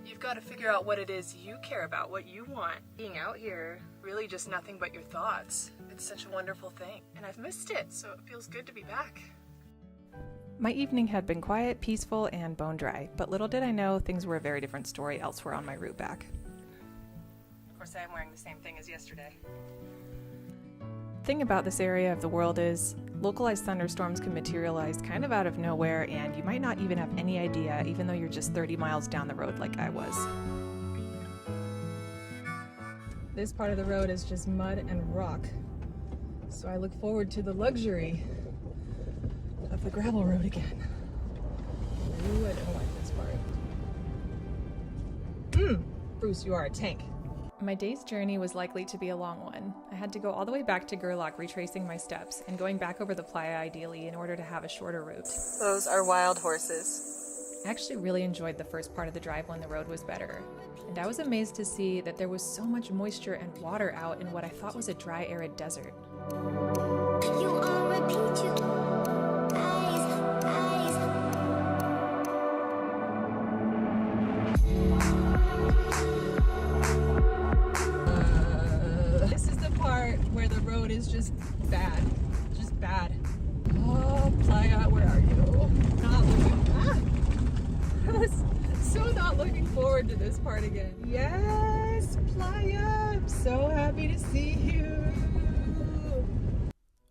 you've got to figure out what it is you care about, what you want. Being out here, really just nothing but your thoughts. It's such a wonderful thing. And I've missed it, so it feels good to be back. My evening had been quiet, peaceful, and bone dry, but little did I know things were a very different story elsewhere on my route back. Of course, I am wearing the same thing as yesterday. The thing about this area of the world is localized thunderstorms can materialize kind of out of nowhere, and you might not even have any idea, even though you're just 30 miles down the road like I was. This part of the road is just mud and rock, so I look forward to the luxury of the gravel road again. Ooh, I don't like this part. Bruce, you are a tank. My day's journey was likely to be a long one. I had to go all the way back to Gerlach, retracing my steps, and going back over the playa ideally in order to have a shorter route. Those are wild horses. I actually really enjoyed the first part of the drive when the road was better, and I was amazed to see that there was so much moisture and water out in what I thought was a dry, arid desert. This is the part where the road is just bad. Just bad. Oh, Playa, where are you? Not looking. I was so not looking forward to this part again. Yes, Playa, I'm so happy to see you.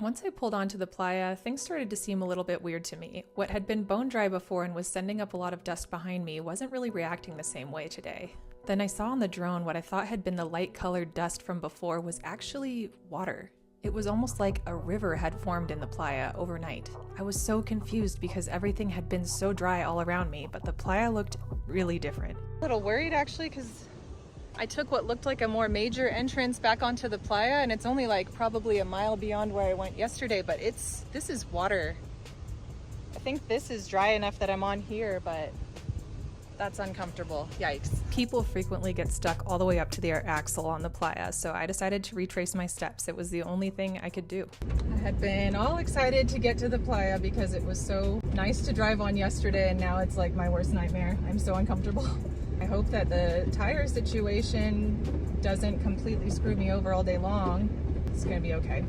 Once I pulled onto the playa, things started to seem a little bit weird to me. What had been bone dry before and was sending up a lot of dust behind me wasn't really reacting the same way today. Then I saw on the drone what I thought had been the light-colored dust from before was actually water. It was almost like a river had formed in the playa overnight. I was so confused because everything had been so dry all around me, but the playa looked really different. A little worried actually, because I took what looked like a more major entrance back onto the playa, and it's only like probably a mile beyond where I went yesterday, but this is water. I think this is dry enough that I'm on here, but that's uncomfortable. Yikes. People frequently get stuck all the way up to their axle on the playa, so I decided to retrace my steps. It was the only thing I could do. I had been all excited to get to the playa because it was so nice to drive on yesterday, and now it's like my worst nightmare. I'm so uncomfortable. I hope that the tire situation doesn't completely screw me over all day long. It's gonna be okay.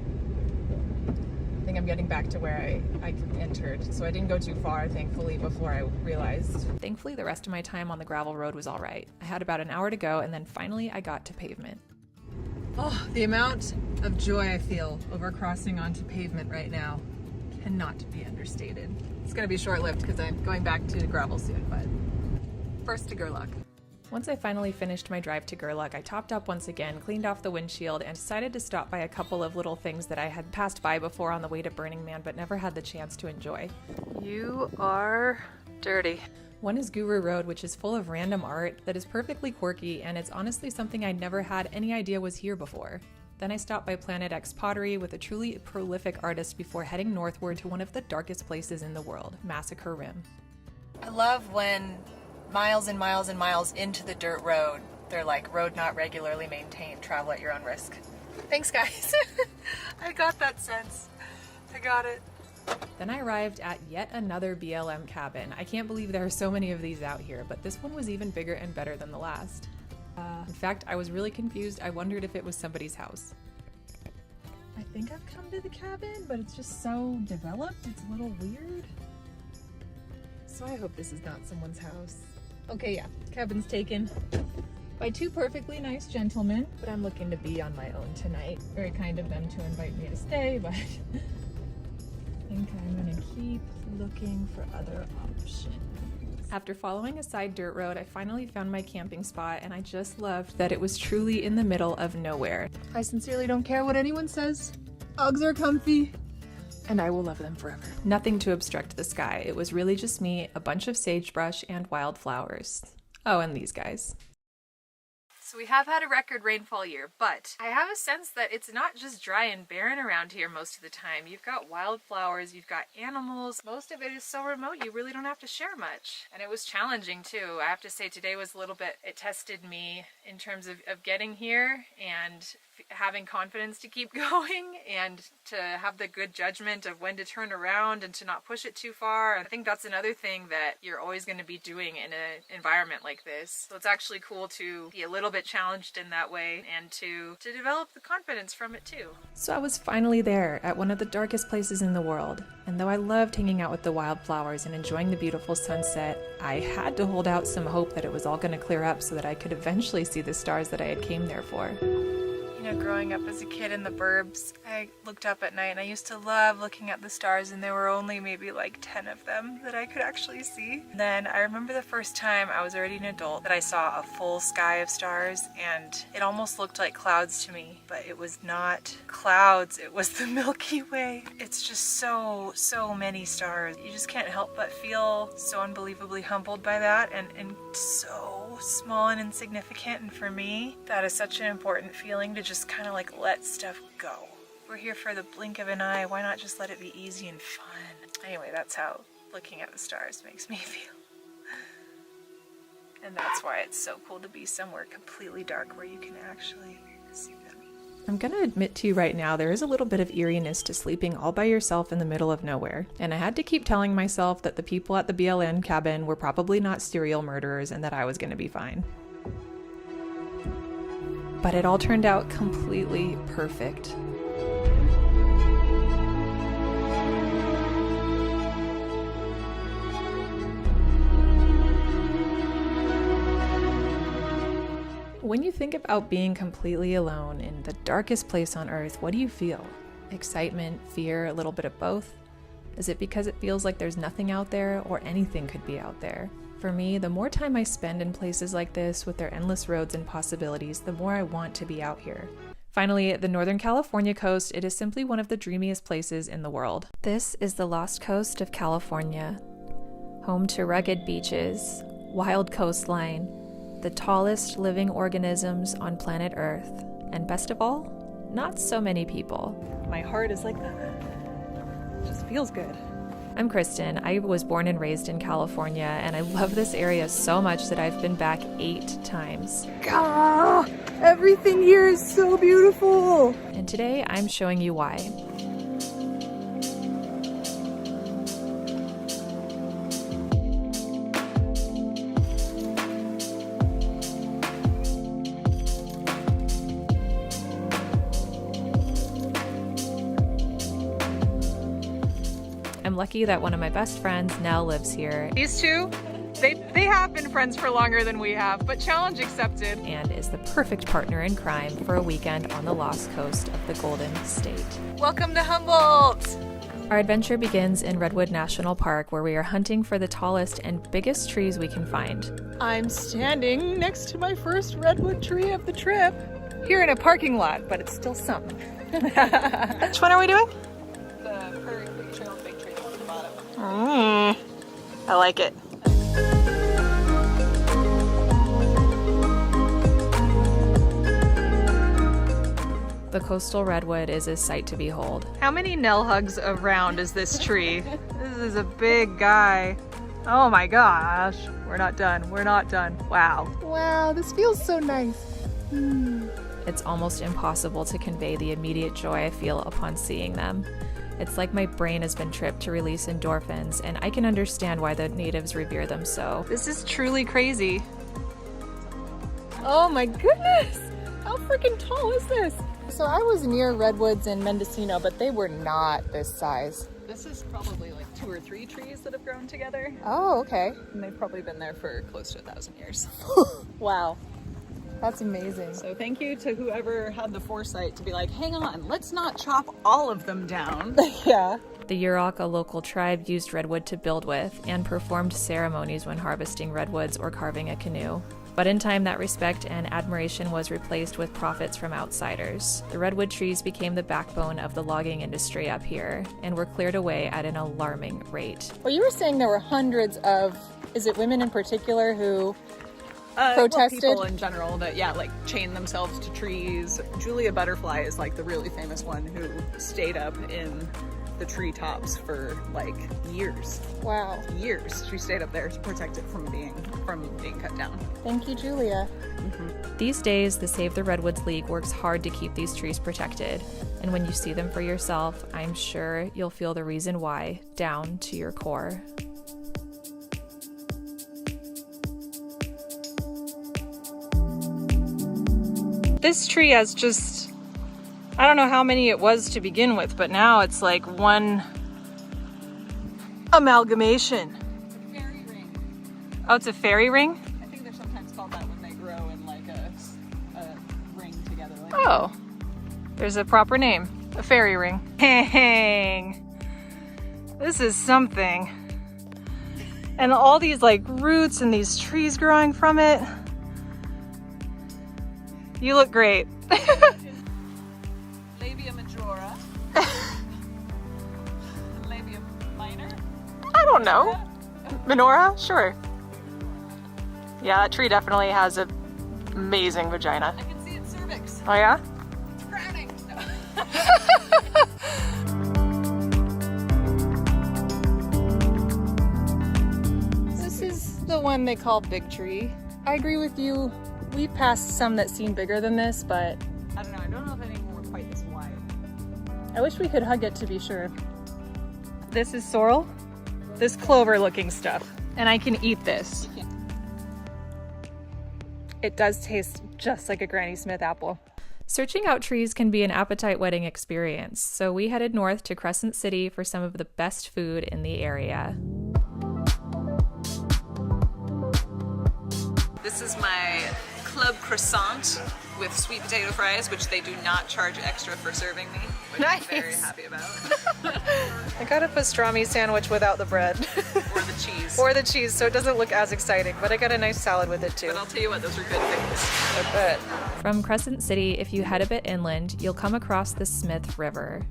I think I'm getting back to where I entered, so I didn't go too far, thankfully, before I realized. Thankfully, the rest of my time on the gravel road was all right. I had about an hour to go, and then finally I got to pavement. Oh, the amount of joy I feel over crossing onto pavement right now cannot be understated. It's gonna be short-lived because I'm going back to gravel soon, but first to Gerlach. Once I finally finished my drive to Gerlach, I topped up once again, cleaned off the windshield, and decided to stop by a couple of little things that I had passed by before on the way to Burning Man but never had the chance to enjoy. You are dirty. One is Guru Road, which is full of random art that is perfectly quirky, and it's honestly something I never had any idea was here before. Then I stopped by Planet X Pottery with a truly prolific artist before heading northward to one of the darkest places in the world, Massacre Rim. I love when miles and miles and miles into the dirt road, they're like, road not regularly maintained, travel at your own risk. Thanks, guys. I got that sense. I got it. Then I arrived at yet another BLM cabin. I can't believe there are so many of these out here, but this one was even bigger and better than the last. In fact, I was really confused. I wondered if it was somebody's house. I think I've come to the cabin, but it's just so developed, it's a little weird. So I hope this is not someone's house. Okay, yeah, cabin's taken by two perfectly nice gentlemen, but I'm looking to be on my own tonight. Very kind of them to invite me to stay, but I think I'm gonna keep looking for other options. After following a side dirt road, I finally found my camping spot, and I just loved that it was truly in the middle of nowhere. I sincerely don't care what anyone says. Uggs are comfy, and I will love them forever. Nothing to obstruct the sky. It was really just me, a bunch of sagebrush, and wildflowers. Oh, and these guys. So we have had a record rainfall year, but I have a sense that it's not just dry and barren around here most of the time. You've got wildflowers, you've got animals. Most of it is so remote, you really don't have to share much. And it was challenging too. I have to say today was a little bit, it tested me in terms of getting here and having confidence to keep going and to have the good judgment of when to turn around and to not push it too far. I think that's another thing that you're always going to be doing in an environment like this. So it's actually cool to be a little bit challenged in that way and to develop the confidence from it too. So I was finally there at one of the darkest places in the world. And though I loved hanging out with the wildflowers and enjoying the beautiful sunset, I had to hold out some hope that it was all going to clear up so that I could eventually see the stars that I had came there for. You know, growing up as a kid in the burbs, I looked up at night and I used to love looking at the stars, and there were only maybe like 10 of them that I could actually see. And then I remember the first time I was already an adult that I saw a full sky of stars, and it almost looked like clouds to me, but it was not clouds, it was the Milky Way. It's just so many stars. You just can't help but feel so unbelievably humbled by that, and so small and insignificant. And for me, that is such an important feeling, to just kind of like let stuff go. We're here for the blink of an eye. Why not just let it be easy and fun? Anyway, that's how looking at the stars makes me feel. And that's why it's so cool to be somewhere completely dark where you can actually see them. I'm gonna admit to you right now, there is a little bit of eeriness to sleeping all by yourself in the middle of nowhere. And I had to keep telling myself that the people at the BLN cabin were probably not serial murderers and that I was gonna be fine. But it all turned out completely perfect. When you think about being completely alone in the darkest place on earth, what do you feel? Excitement, fear, a little bit of both? Is it because it feels like there's nothing out there, or anything could be out there? For me, the more time I spend in places like this with their endless roads and possibilities, the more I want to be out here. Finally, the Northern California coast, it is simply one of the dreamiest places in the world. This is the Lost Coast of California, home to rugged beaches, wild coastline, the tallest living organisms on planet Earth, and best of all, not so many people. My heart is like, it just feels good. I'm Kristen. I was born and raised in California, and I love this area so much that I've been back 8 times. Ah, everything here is so beautiful. And today I'm showing you why. I'm lucky that one of my best friends, Nell, lives here. These two, they have been friends for longer than we have, but challenge accepted. And is the perfect partner in crime for a weekend on the lost coast of the Golden State. Welcome to Humboldt! Our adventure begins in Redwood National Park, where we are hunting for the tallest and biggest trees we can find. I'm standing next to my first redwood tree of the trip. Here in a parking lot, but it's still something. Which one are we doing? The Prairie Big Trail Big Tree at the bottom. I like it. The coastal redwood is a sight to behold. How many Nell hugs around is this tree? This is a big guy. Oh my gosh. We're not done. We're not done. Wow. Wow, this feels so nice. It's almost impossible to convey the immediate joy I feel upon seeing them. It's like my brain has been tripped to release endorphins, and I can understand why the natives revere them so. This is truly crazy. Oh my goodness! How freaking tall is this? So I was near redwoods in Mendocino, but they were not this size. This is probably like 2 or 3 trees that have grown together. Oh, okay. And they've probably been there for close to 1,000 years. Wow. That's amazing. So thank you to whoever had the foresight to be like, hang on, let's not chop all of them down. Yeah. The Yurok, a local tribe, used redwood to build with and performed ceremonies when harvesting redwoods or carving a canoe. But in time, that respect and admiration was replaced with profits from outsiders. The redwood trees became the backbone of the logging industry up here and were cleared away at an alarming rate. Well, you were saying there were hundreds of, is it women in particular who protested? Well, people in general that, yeah, like chain themselves to trees. Julia Butterfly is like the really famous one who stayed up in the treetops for like years. Wow. Years. She stayed up there to protect it from being cut down. Thank you, Julia. These days, the Save the Redwoods League works hard to keep these trees protected. And when you see them for yourself, I'm sure you'll feel the reason why down to your core. This tree has just, I don't know how many it was to begin with, but now it's like one amalgamation. Fairy ring. Oh, it's a fairy ring? I think they're sometimes called that when they grow in like a ring together. Like Oh, there's a proper name, a fairy ring. Dang, this is something. And all these like roots and these trees growing from it. You look great. Labia majora. Labia minor. I don't know. Menorah? Sure. Yeah, that tree definitely has an amazing vagina. I can see its cervix. Oh yeah? It's crowning. This is the one they call Big Tree. I agree with you. We passed some that seem bigger than this, but I don't know. I don't know if any of them were quite this wide. I wish we could hug it to be sure. This is sorrel. This clover looking stuff. And I can eat this. It does taste just like a Granny Smith apple. Searching out trees can be an appetite-whetting experience, so we headed north to Crescent City for some of the best food in the area. This is my club croissant with sweet potato fries, which they do not charge extra for serving me, which I'm very happy about. I got a pastrami sandwich without the bread. Or the cheese. Or the cheese, so it doesn't look as exciting, but I got a nice salad with it too. But I'll tell you what, those are good things. I bet. From Crescent City, if you head a bit inland, you'll come across the Smith River.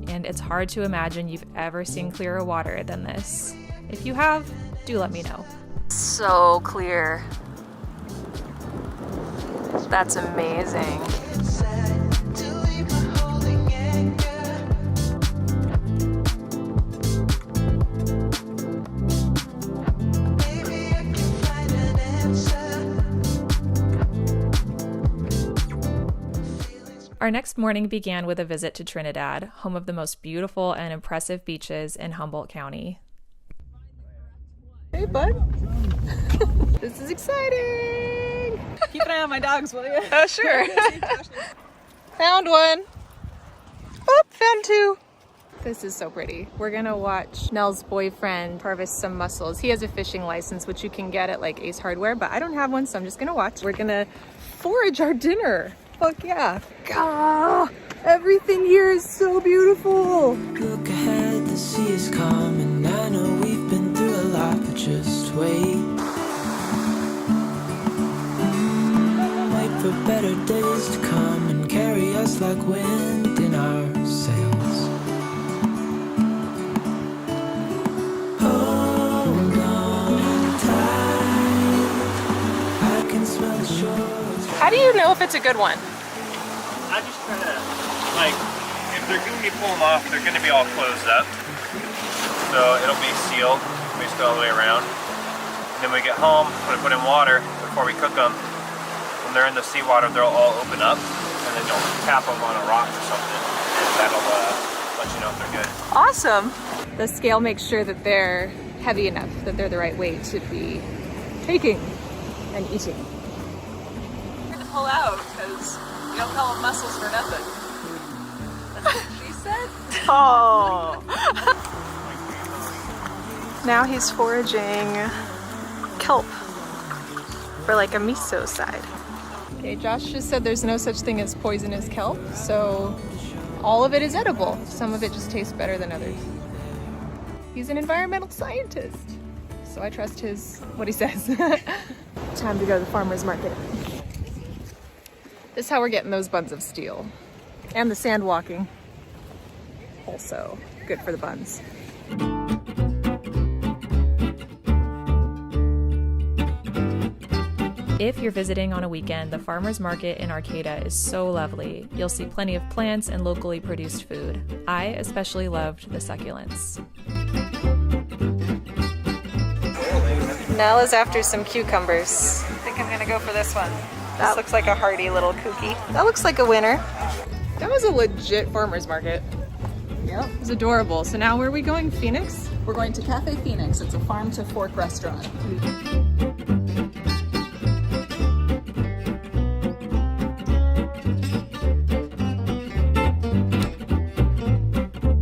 And it's hard to imagine you've ever seen clearer water than this. If you have, do let me know. So clear. That's amazing. Our next morning began with a visit to Trinidad, home of the most beautiful and impressive beaches in Humboldt County. Hey, bud. This is exciting. Keep an eye on my dogs, will you? Oh, sure. Found one. Oh, found two. This is so pretty. We're gonna watch Nell's boyfriend harvest some mussels. He has a fishing license, which you can get at like Ace Hardware, but I don't have one, so I'm just gonna watch. We're gonna forage our dinner. Fuck yeah. God, everything here is so beautiful. Look ahead, the sea is calm, and I know we've been through a lot, but just wait. Wait for better days to come and carry us like wind in our sails. Hold on tight, I can smell the shores. How do you know if it's a good one? I just try to, like, if they're going to be pulling off, they're going to be all closed up. So it'll be sealed, basically all the way around. And then we get home, put in water before we cook them. When they're in the seawater, they'll all open up, and then you'll tap them on a rock or something. And that'll let you know if they're good. Awesome. The scale makes sure that they're heavy enough, that they're the right weight to be taking and eating. To pull out because You don't call them mussels for nothing. That's what she said. Oh. Now he's foraging kelp for like a miso side. Okay, Josh just said there's no such thing as poisonous kelp, so all of it is edible. Some of it just tastes better than others. He's an environmental scientist, so I trust what he says. Time to go to the farmer's market. This is how we're getting those buns of steel. And the sand walking. Also good for the buns. If you're visiting on a weekend, the farmer's market in Arcata is so lovely. You'll see plenty of plants and locally produced food. I especially loved the succulents. Nella's after some cucumbers. I think I'm gonna go for this one. This looks like a hearty little kooky. That looks like a winner. That was a legit farmer's market. Yep. It was adorable. So now where are we going? Phoenix? We're going to Cafe Phoenix. It's a farm to fork restaurant.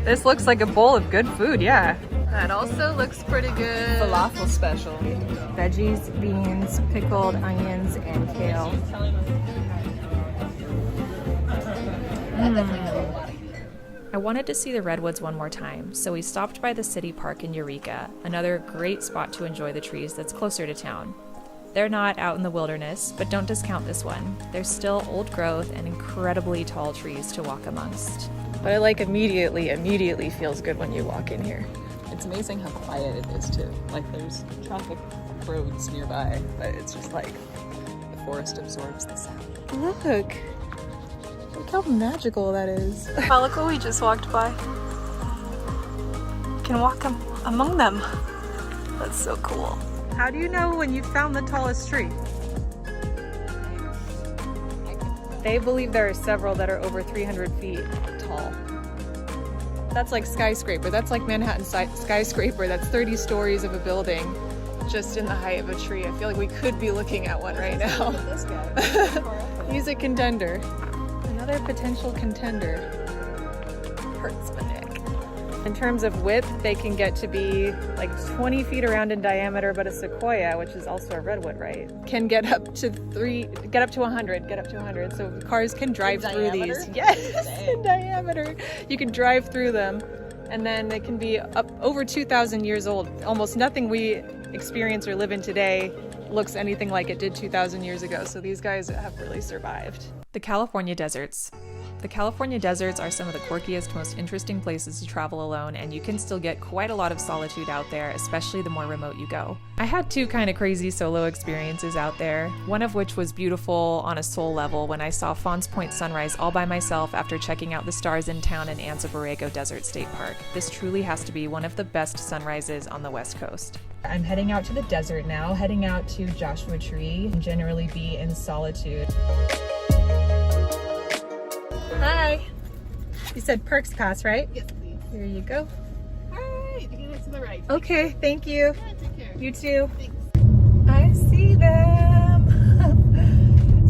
This looks like a bowl of good food, yeah. That also looks pretty good. Falafel special. Veggies, beans, pickled onions, and kale. I wanted to see the redwoods one more time, so we stopped by the city park in Eureka, another great spot to enjoy the trees that's closer to town. They're not out in the wilderness, but don't discount this one. There's still old growth and incredibly tall trees to walk amongst. But I like immediately feels good when you walk in here. It's amazing how quiet it is too. Like there's traffic roads nearby, but it's just like the forest absorbs the sound. Look how magical that is. Wow, look what we just walked by. You can walk among them. That's so cool. How do you know when you found the tallest tree? They believe there are several that are over 300 feet tall. That's like skyscraper. That's like Manhattan skyscraper. That's 30 stories of a building just in the height of a tree. I feel like we could be looking at one right now. This guy. He's a contender. Another potential contender. Hurts my neck. In terms of width, they can get to be like 20 feet around in diameter, but a sequoia, which is also a redwood, right, can get up to 100. So cars can drive through these. Yes, in diameter. You can drive through them, and then they can be up over 2,000 years old. Almost nothing we experience or live in today looks anything like it did 2,000 years ago. So these guys have really survived. The California deserts. The California deserts are some of the quirkiest, most interesting places to travel alone, and you can still get quite a lot of solitude out there, especially the more remote you go. I had two kind of crazy solo experiences out there, one of which was beautiful on a soul level when I saw Fawns Point sunrise all by myself after checking out the stars in town in Anza Borrego Desert State Park. This truly has to be one of the best sunrises on the West Coast. I'm heading out to the desert now, heading out to Joshua Tree, and generally be in solitude. Hi. You said Perks Pass, right? Yes, please. Here you go. All right, you get it to the right. Okay, thank you. Yeah, take care. You too. Thanks. I see them.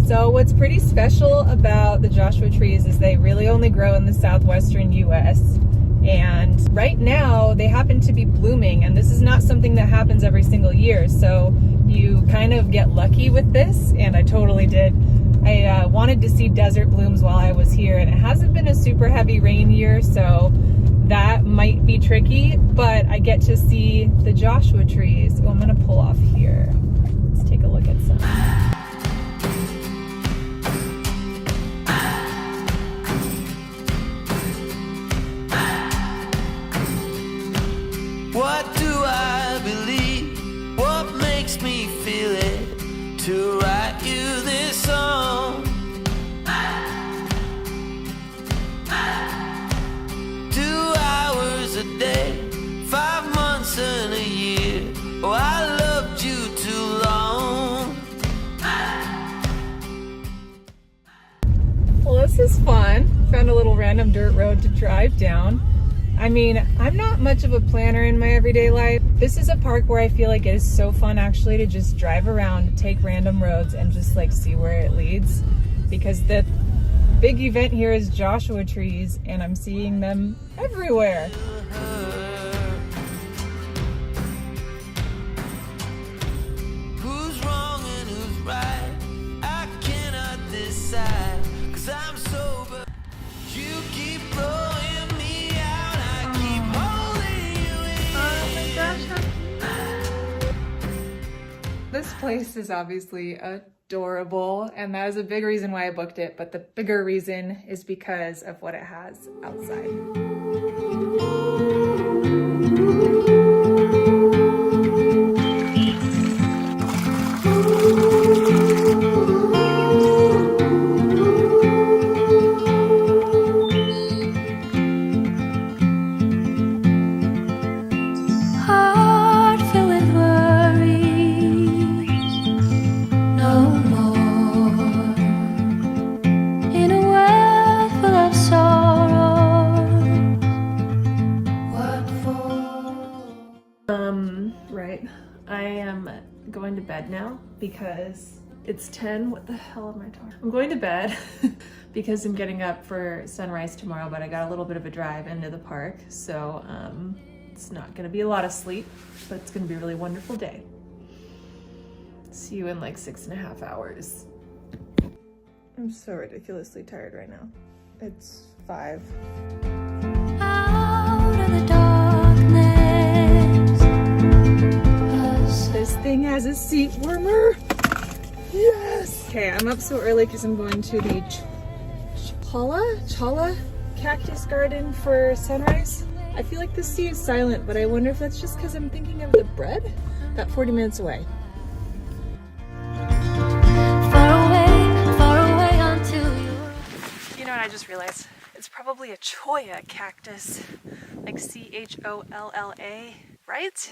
So what's pretty special about the Joshua trees is they really only grow in the southwestern US. And right now they happen to be blooming, and this is not something that happens every single year. So you kind of get lucky with this, and I totally did. I wanted to see desert blooms while I was here, and it hasn't been a super heavy rain year, so that might be tricky, but I get to see the Joshua trees. Oh, I'm gonna pull off here. Let's take a look at some. What do I believe? What makes me feel it? To write you this song. 2 hours a day, 5 months and a year. Oh, I loved you too long. Well, this is fun. Found a little random dirt road to drive down. I mean, I'm not much of a planner in my everyday life. This is a park where I feel like it is so fun actually to just drive around, take random roads, and just like see where it leads. Because the big event here is Joshua trees, and I'm seeing them everywhere. Who's wrong and who's right? I cannot decide, 'cause I'm sober. You keep blowing me out, I keep holding you in. This place is obviously adorable, and that is a big reason why I booked it, but the bigger reason is because of what it has outside. Heart filled with worries, no more. In a world full of sorrow, what for? Right. I am going to bed now because it's 10. What the hell am I talking? I'm going to bed because I'm getting up for sunrise tomorrow, but I got a little bit of a drive into the park, so it's not gonna be a lot of sleep, but it's gonna be a really wonderful day. See you in like 6.5 hours. I'm so ridiculously tired right now. It's 5. Out of the darkness, This thing has a seat warmer. Yes. Okay, I'm up so early because I'm going to the Chala Cactus Garden for sunrise. I feel like the sea is silent, but I wonder if that's just because I'm thinking of the bread. About 40 minutes away. far away until you. You know what I just realized? It's probably a cholla cactus, like C-H-O-L-L-A, right?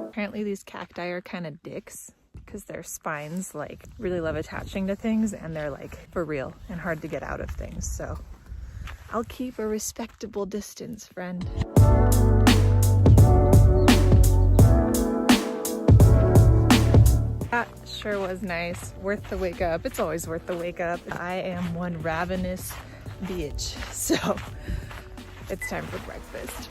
Apparently these cacti are kind of dicks because their spines like really love attaching to things, and they're like for real and hard to get out of things. So I'll keep a respectable distance, friend. That sure was nice. Worth the wake up. It's always worth the wake up. I am one ravenous bitch, so it's time for breakfast.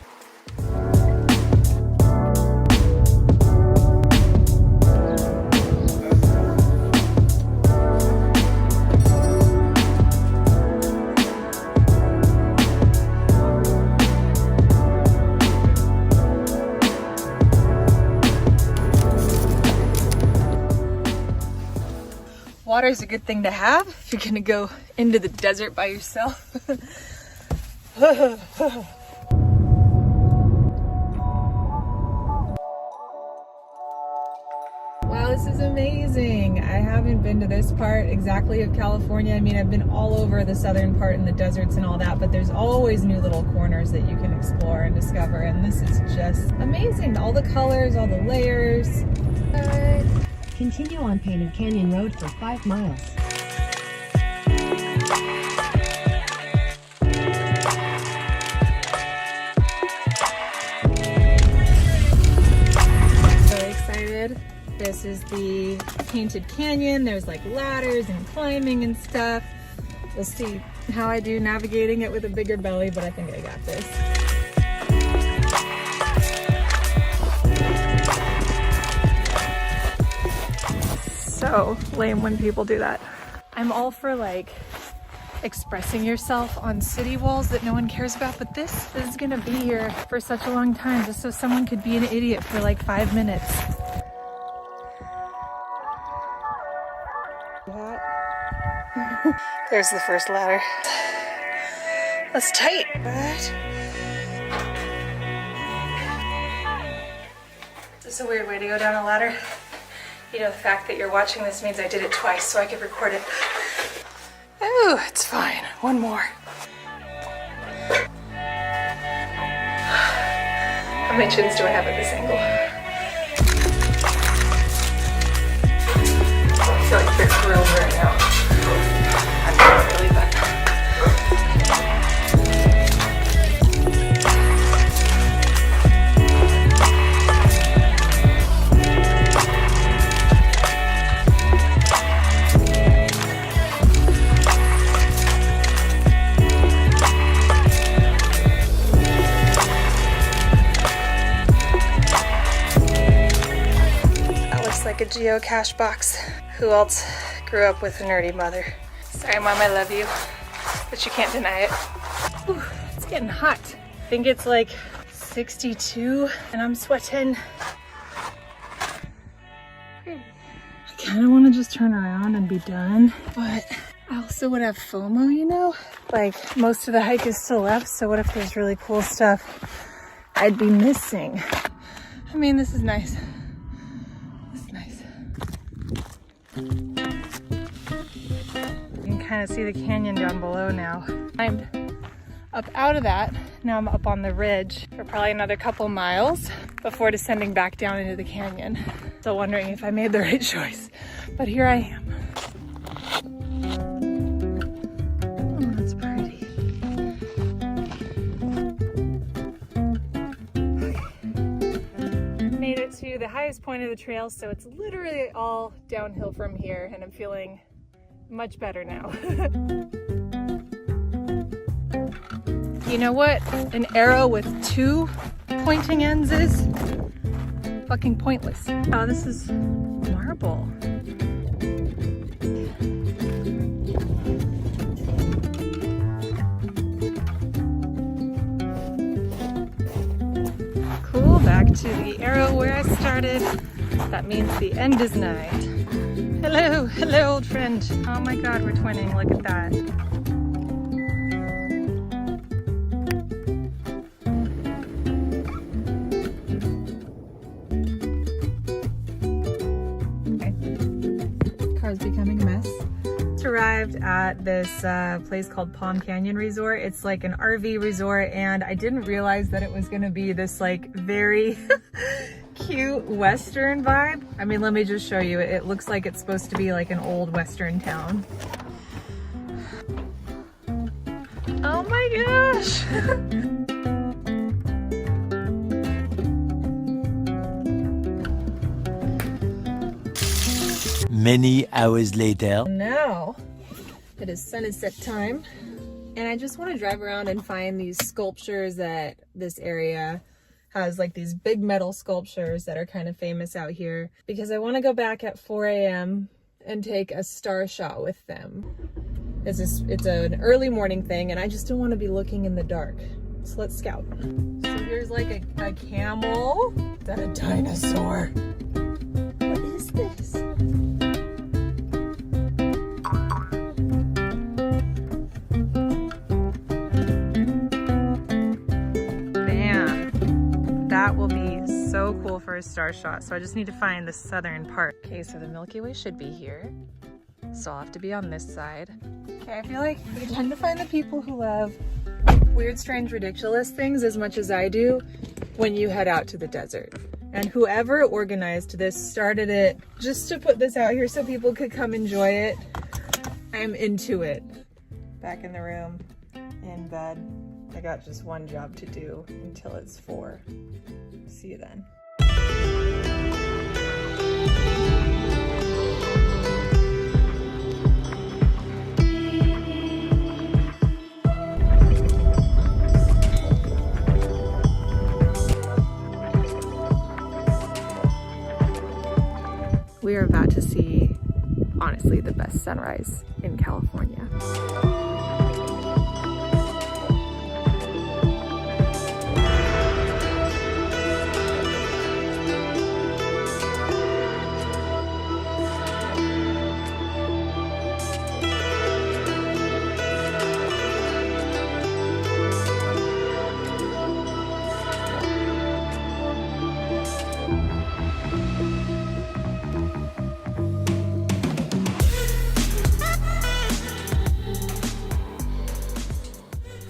Water is a good thing to have if you're gonna go into the desert by yourself. Wow, this is amazing. I haven't been to this part exactly of California. I mean, I've been all over the southern part in the deserts and all that, but there's always new little corners that you can explore and discover, and this is just amazing. All the colors, all the layers. Continue on Painted Canyon Road for 5 miles. So excited. This is the Painted Canyon. There's like ladders and climbing and stuff. We'll see how I do navigating it with a bigger belly, but I think I got this. So lame when people do that. I'm all for like expressing yourself on city walls that no one cares about, but this is gonna be here for such a long time just so someone could be an idiot for like 5 minutes. There's the first ladder. That's tight, but this is a weird way to go down a ladder. You know, the fact that you're watching this means I did it twice so I could record it. Oh, it's fine. One more. How many chins do I have at this angle? I feel like they're grilled right now. I'm not really, but like a geocache box. Who else grew up with a nerdy mother? Sorry, Mom, I love you, but you can't deny it. Whew, it's getting hot. I think it's like 62 and I'm sweating. I kind of want to just turn around and be done, but I also would have FOMO, you know? Like, most of the hike is still left, so what if there's really cool stuff I'd be missing? I mean, this is nice. This is nice. You can kind of see the canyon down below now. I'm up out of that. Now I'm up on the ridge for probably another couple miles before descending back down into the canyon. Still wondering if I made the right choice, but here I am. Oh, that's pretty. Made it to the highest point of the trail, so it's literally all downhill from here, and I'm feeling much better now. You know what an arrow with 2 pointing ends is? Fucking pointless. Oh, this is marble. Cool, back to the arrow where I started. That means the end is nigh. Hello, hello old friend. Oh my God, we're twinning, look at that. Becoming a mess. Just arrived at this place called Palm Canyon Resort. It's like an RV resort, and I didn't realize that it was gonna be this like very cute Western vibe. I mean, let me just show you. It looks like it's supposed to be like an old Western town. Oh my gosh. Many hours later. Now it is sunset time, and I just want to drive around and find these sculptures that this area has, like these big metal sculptures that are kind of famous out here, because I want to go back at 4 a.m. and take a star shot with them. It's an early morning thing, and I just don't want to be looking in the dark. So let's scout. So here's like a camel. Is that a dinosaur? What is this? That will be so cool for a star shot. So I just need to find the southern part. Okay, so the Milky Way should be here. So I'll have to be on this side. Okay, I feel like you tend to find the people who love weird, strange, ridiculous things as much as I do when you head out to the desert. And whoever organized this started it just to put this out here so people could come enjoy it. I'm into it. Back in the room, in bed. I got just one job to do until it's 4. See you then. We are about to see, honestly, the best sunrise in California.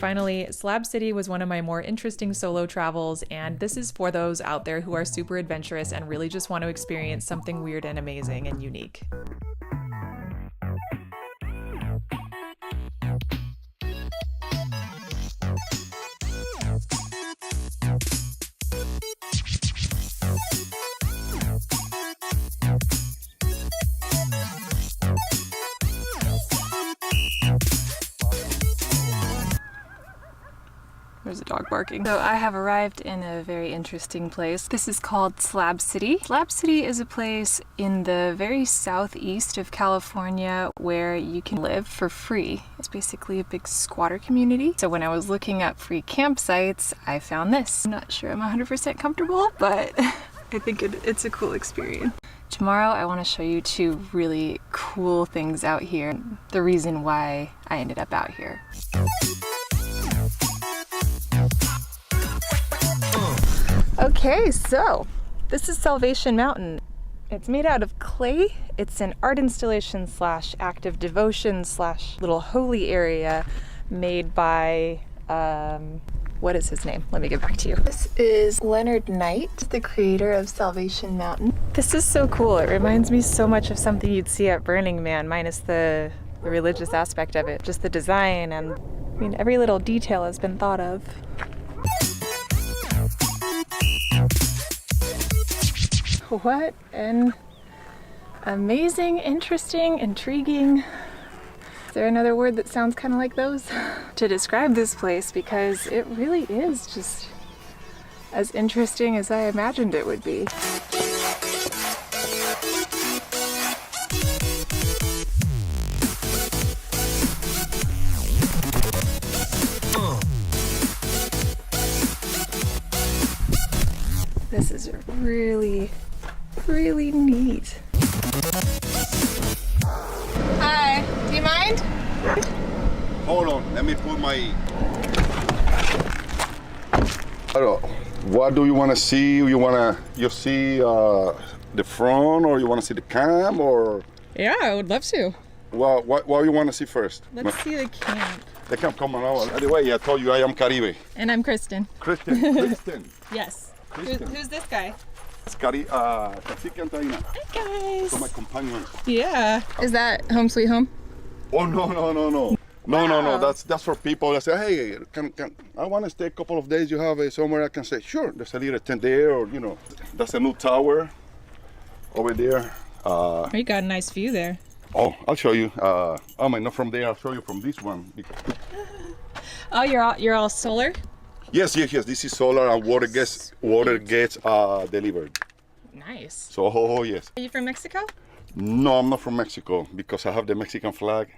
Finally, Slab City was one of my more interesting solo travels, and this is for those out there who are super adventurous and really just want to experience something weird and amazing and unique. There's a dog. barking. So I have arrived in a very interesting place. This is called Slab City. Slab City is a place in the very southeast of California where you can live for free. It's basically a big squatter community. So when I was looking up free campsites, I found this. I'm not sure I'm 100% comfortable, but I think it's a cool experience. Tomorrow I want to show you 2 really cool things out here. The reason why I ended up out here. Okay, so this is Salvation Mountain. It's made out of clay. It's an art installation / active devotion / little holy area made by, what is his name? Let me get back to you. This is Leonard Knight, the creator of Salvation Mountain. This is so cool. It reminds me so much of something you'd see at Burning Man, minus the religious aspect of it. Just the design and, I mean, every little detail has been thought of. What an amazing, interesting, intriguing. Is there another word that sounds kind of like those? To describe this place, because it really is just as interesting as I imagined it would be. This is really neat. Hi, do you mind? Hold on, let me put my... What do you want to see? You see the front, or you want to see the camp, or? Yeah, I would love to. Well, what do you want to see first? Let's see the camp. The camp, come on over. Anyway, I told you I am Caribe. And I'm Kristen. Kristen. Yes. Kristen. Who's this guy? It's Cacique and Taina. Hi guys. So my companions. Yeah. Is that home sweet home? Oh no. No. That's for people that say, hey, can I want to stay a couple of days? You have somewhere I can say, sure. There's a little tent there, or that's a new tower over there. You got a nice view there. Oh, I'll show you. I might not from there. I'll show you from this one. Oh, you're all solar? Yes. This is solar, and water gets delivered. Nice. So, yes. Are you from Mexico? No, I'm not from Mexico because I have the Mexican flag.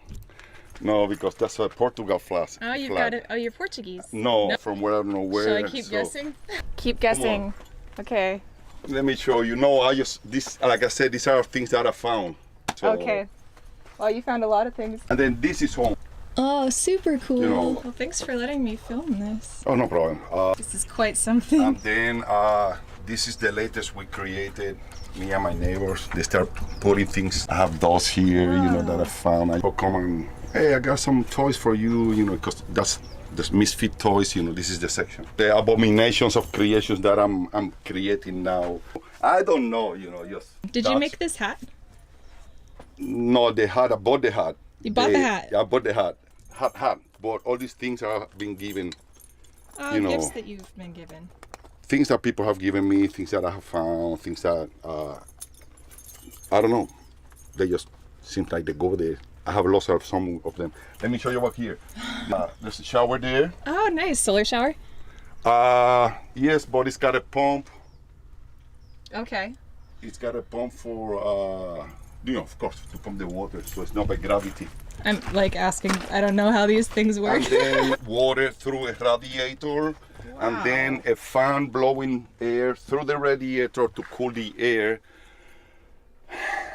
No, because that's a Portugal flag. Oh, you've got it. Oh, you're Portuguese. No, from where I don't know where. Shall I keep guessing? Keep guessing. Okay. Let me show you. No, like I said, these are things that I found. So, okay. Well, you found a lot of things. And then this is home. Oh, super cool. Well, thanks for letting me film this. Oh, no problem. This is quite something. And then this is the latest we created. Me and my neighbors, they start putting things. I have dolls here, that I found. I come and, hey, I got some toys for you, because that's the misfit toys. This is the section. The abominations of creations that I'm creating now. I don't know, just. Did you make this hat? No, the hat. I bought the hat. You bought the hat? Yeah, I bought the hat. Hat. But all these things have been given. Gifts that you've been given. Things that people have given me, things that I have found, things that, I don't know. They just seem like they go there. I have lots of some of them. Let me show you what here. There's a shower there. Oh, nice. Solar shower? Yes, but it's got a pump. Okay. It's got a pump for, of course, to pump the water, so it's not by gravity. I'm like asking, I don't know how these things work. And then water through a radiator. Wow. And then a fan blowing air through the radiator to cool the air.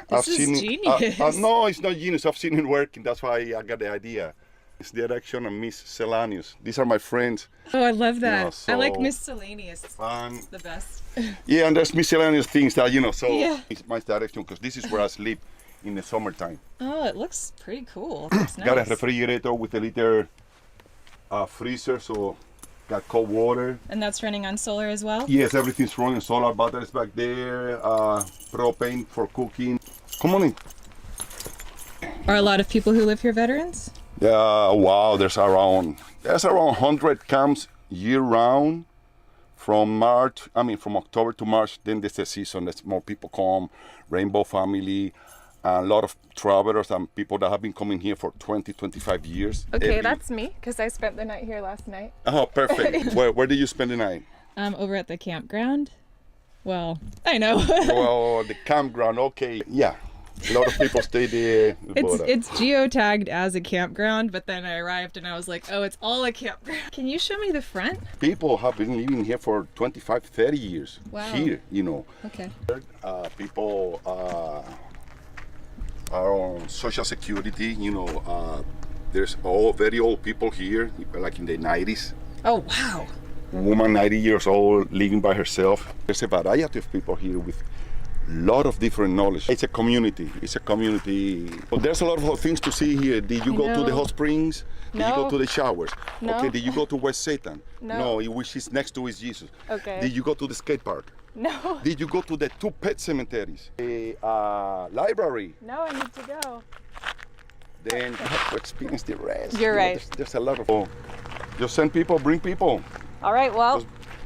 This is genius. No, it's not genius. I've seen it working. That's why I got the idea. It's Direction and Miscellaneous. These are my friends. Oh, I love that. So I like Miscellaneous. It's the best. Yeah, and there's miscellaneous things that, it's my direction, because this is where I sleep in the summertime. Oh, it looks pretty cool. Nice. Got a refrigerator with a liter freezer, so got cold water. And that's running on solar as well? Yes, everything's running. Solar batteries back there, propane for cooking. Come on in. Are a lot of people who live here veterans? Yeah, wow, there's around 100 camps year round. From October to March, then there's a season that more people come. Rainbow Family, A lot of travelers and people that have been coming here for 20, 25 years. Okay, that's me, because I spent the night here last night. Oh, perfect. Where did you spend the night? Over at the campground. Well, I know. Well, the campground, okay. Yeah, a lot of people stay there. It's geotagged as a campground, but then I arrived and I was like, oh, it's all a campground. Can you show me the front? People have been living here for 25, 30 years. Wow. Here, you know. Okay. People are on Social Security, you know. There's very old people here, like in the 90s. Oh, wow. Woman 90 years old, living by herself. There's a variety of people here with a lot of different knowledge. It's a community. But there's a lot of things to see here. Did you go to the hot springs? Did you go to the showers? No. Okay, did you go to West Satan? No. Which is next to is Jesus. Okay. Did you go to the skate park? No. Did you go to the 2 pet cemeteries? The library? No, I need to go. Then you have to experience the rest. You're right. There's a lot of... Just send people, bring people. All right, well,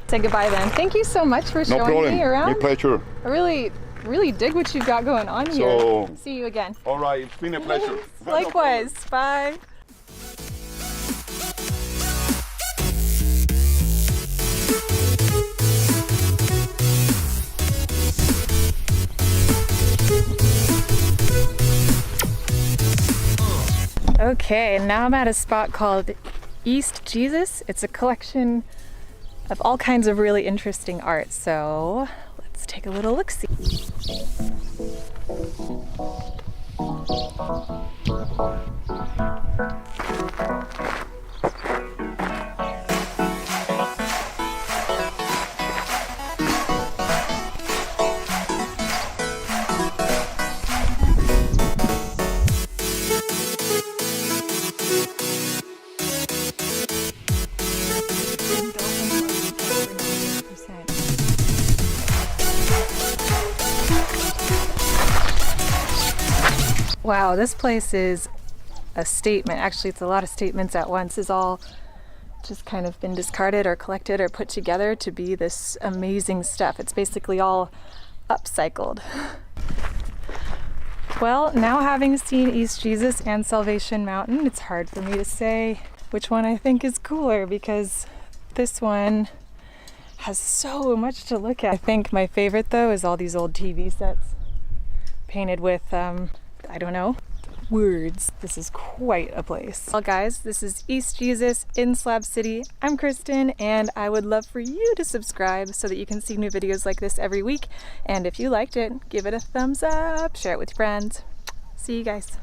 say goodbye then. Thank you so much for showing me around. My pleasure. I really dig what you've got going on here. So, see you again. All right, it's been a pleasure. Likewise. Bye. Okay, now I'm at a spot called East Jesus. It's a collection of all kinds of really interesting art. So let's take a little look-see. Wow, this place is a statement. Actually, it's a lot of statements at once. It's all just kind of been discarded or collected or put together to be this amazing stuff. It's basically all upcycled. Well, now having seen East Jesus and Salvation Mountain, it's hard for me to say which one I think is cooler because this one has so much to look at. I think my favorite though is all these old TV sets painted with I don't know, words. This is quite a place. Well guys, this is East Jesus in Slab City. I'm Kristen and I would love for you to subscribe so that you can see new videos like this every week. And if you liked it, give it a thumbs up, share it with your friends. See you guys.